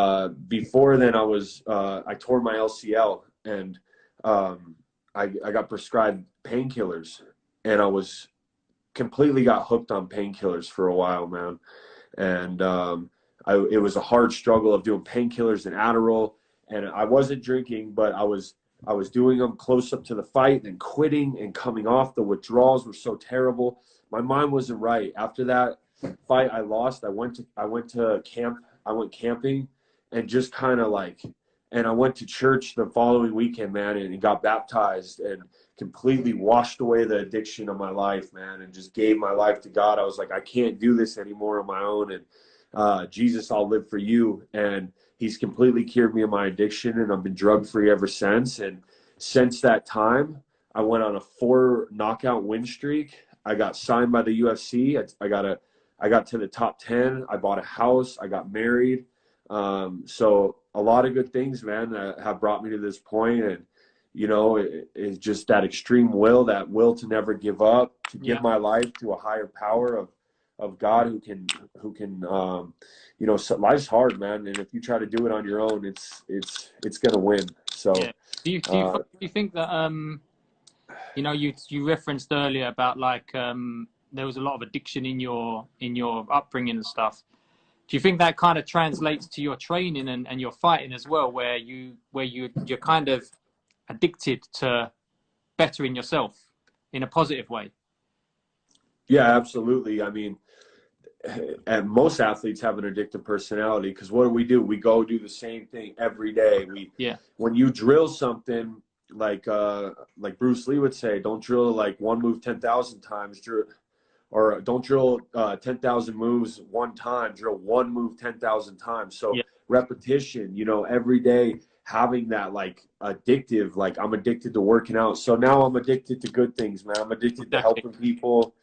[SPEAKER 2] before then, I tore my LCL, and I got prescribed painkillers, and I was completely got hooked on painkillers for a while, man. And it was a hard struggle of doing painkillers and Adderall, and I wasn't drinking, but I was doing them close up to the fight, and quitting and coming off. The withdrawals were so terrible. My mind wasn't right. After that fight I lost, I went to camp. I went camping, and just kind of like, and I went to church the following weekend, man, and got baptized and completely washed away the addiction of my life, man, and just gave my life to God. I was like, I can't do this anymore on my own, and Jesus, I'll live for you. And he's completely cured me of my addiction, and I've been drug free ever since. And since that time, I went on a 4 knockout win streak. I got signed by the UFC. I got to the top 10. I bought a house. I got married. So a lot of good things, man, have brought me to this point. And, you know, it's just that extreme will, that will to never give up, to give my life to a higher power of God who can, you know, so life's hard, man. And if you try to do it on your own, it's going to win. So,
[SPEAKER 1] yeah. Do you think that you know, you referenced earlier about like there was a lot of addiction in your upbringing and stuff. Do you think that kind of translates to your training and your fighting as well, where you're kind of addicted to bettering yourself in a positive way?
[SPEAKER 2] yeah, absolutely. I mean, and most athletes have an addictive personality because what do? We go do the same thing every day.
[SPEAKER 1] Yeah,
[SPEAKER 2] When you drill something like Bruce Lee would say, don't drill like one move 10,000 times, or don't drill 10,000 moves one time, drill one move 10,000 times. So
[SPEAKER 1] yeah,
[SPEAKER 2] repetition, you know, every day having that like addictive, like I'm addicted to working out. So now I'm addicted to good things, man. I'm addicted to
[SPEAKER 1] exactly.
[SPEAKER 2] helping people.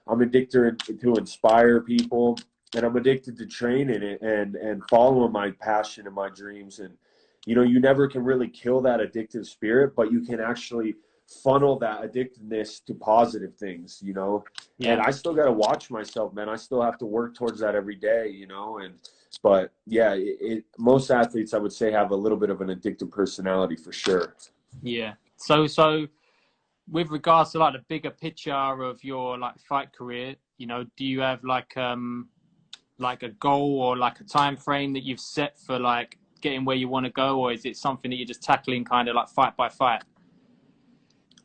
[SPEAKER 2] I'm addicted to inspire people, and I'm addicted to training it and following my passion and my dreams. And you know, you never can really kill that addictive spirit, but you can actually funnel that addictiveness to positive things, you know. And
[SPEAKER 1] Yeah,
[SPEAKER 2] I still got to watch myself, man. I still have to work towards that every day, you know. And but yeah, most athletes I would say have a little bit of an addictive personality for sure.
[SPEAKER 1] yeah. So with regards to like the bigger picture of your like fight career, you know, do you have like a goal or like a time frame that you've set for like getting where you want to go, or is it something that you're just tackling kind of like fight by fight?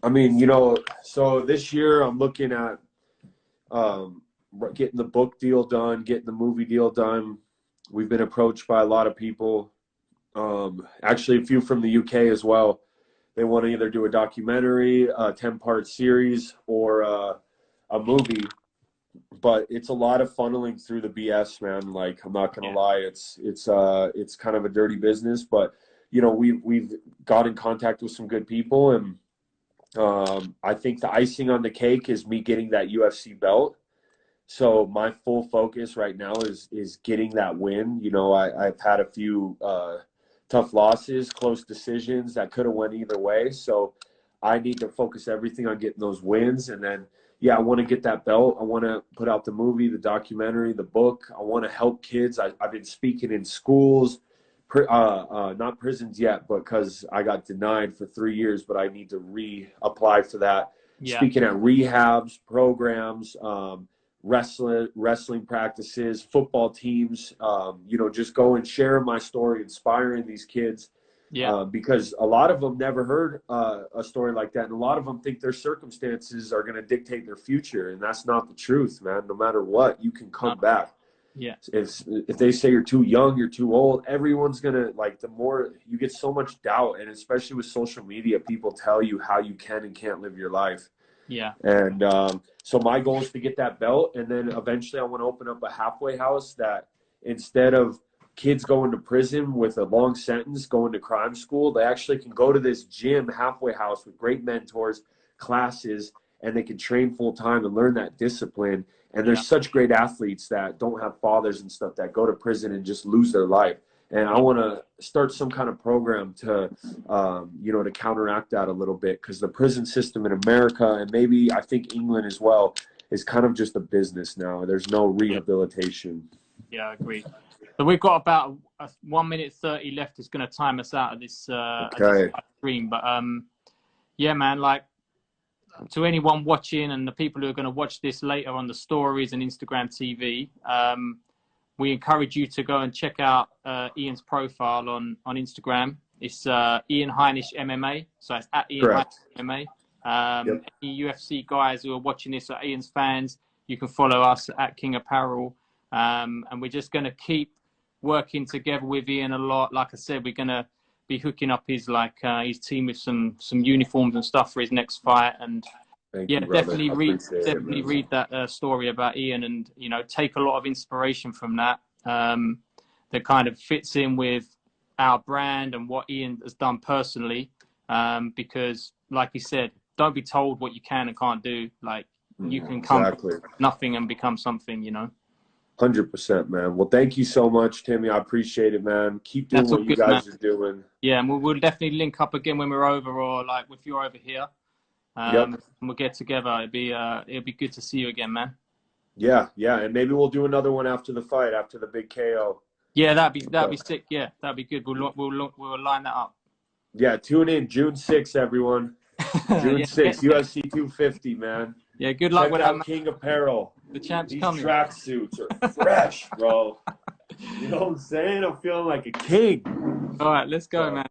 [SPEAKER 2] I mean, you know, so this year I'm looking at um, getting the book deal done, getting the movie deal done. We've been approached by a lot of people, actually a few from the UK as well. They want to either do a documentary, a 10-part series, or a movie. But it's a lot of funneling through the BS, man. Like I'm not gonna
[SPEAKER 1] Yeah,
[SPEAKER 2] lie, it's kind of a dirty business. But you know, we've got in contact with some good people, and I think the icing on the cake is me getting that UFC belt. So my full focus right now is getting that win. You know, I've had a few tough losses, close decisions that could have went either way. So I need to focus everything on getting those wins. And then, yeah, I want to get that belt. I want to put out the movie, the documentary, the book. I want to help kids. I've been speaking in schools, not prisons yet, because I got denied for 3 years, but I need to reapply for that.
[SPEAKER 1] yeah,
[SPEAKER 2] Speaking at rehabs, programs, wrestling practices, football teams, you know, just go and share my story, inspiring these kids,
[SPEAKER 1] yeah.
[SPEAKER 2] because a lot of them never heard a story like that. And a lot of them think their circumstances are going to dictate their future. And that's not the truth, man. No matter what, you can come back.
[SPEAKER 1] Yeah,
[SPEAKER 2] If they say you're too young, you're too old, everyone's going to, like, the more you get so much doubt. And especially with social media, people tell you how you can and can't live your life.
[SPEAKER 1] yeah,
[SPEAKER 2] And so my goal is to get that belt, and then eventually I want to open up a halfway house that instead of kids going to prison with a long sentence, going to crime school, they actually can go to this gym halfway house with great mentors, classes, and they can train full time and learn that discipline. And
[SPEAKER 1] yeah,
[SPEAKER 2] there's such great athletes that don't have fathers and stuff that go to prison and just lose their life. And I want to start some kind of program to, you know, to counteract that a little bit, because the prison system in America, and maybe I think England as well, is kind of just a business now. There's no rehabilitation.
[SPEAKER 1] yeah. I agree. So we've got about 1 minute 30 left. It's going to time us out of this
[SPEAKER 2] Okay.
[SPEAKER 1] live stream. But yeah, man, like to anyone watching and the people who are going to watch this later on the stories and Instagram TV, we encourage you to go and check out Ian's profile on Instagram. It's Ian Heinisch MMA. So it's at Ian
[SPEAKER 2] Correct.
[SPEAKER 1] Heinisch MMA.
[SPEAKER 2] Yep.
[SPEAKER 1] Any UFC guys who are watching this are Ian's fans, you can follow us at King Apparel. And we're just going to keep working together with Ian a lot. Like I said, we're going to be hooking up his team with some uniforms and stuff for his next fight. And
[SPEAKER 2] Thank
[SPEAKER 1] yeah,
[SPEAKER 2] you, brother.
[SPEAKER 1] definitely
[SPEAKER 2] I appreciate it, man.
[SPEAKER 1] read that story about Ian, and you know, take a lot of inspiration from that. That kind of fits in with our brand and what Ian has done personally. Because, like he said, don't be told what you can and can't do. Like you can come from nothing and become something. You know.
[SPEAKER 2] 100%, man. Well, thank you so much, Timmy. I appreciate it, man. Keep doing what you guys are doing.
[SPEAKER 1] Yeah, and we'll definitely link up again when we're over, or like if you're over here. And we'll get together. It'll be good to see you again, man.
[SPEAKER 2] Yeah, and maybe we'll do another one after the fight, after the big KO.
[SPEAKER 1] Yeah, that'd be sick. Yeah, that'd be good. We'll line that up.
[SPEAKER 2] Yeah, tune in June 6th, everyone. June 6th, UFC 250, man.
[SPEAKER 1] Yeah, good luck
[SPEAKER 2] Check
[SPEAKER 1] with
[SPEAKER 2] out
[SPEAKER 1] that.
[SPEAKER 2] King Apparel.
[SPEAKER 1] The champ's
[SPEAKER 2] These
[SPEAKER 1] coming.
[SPEAKER 2] tracksuits are fresh, bro. You know what I'm saying? I'm feeling like a king.
[SPEAKER 1] All right, let's go, man.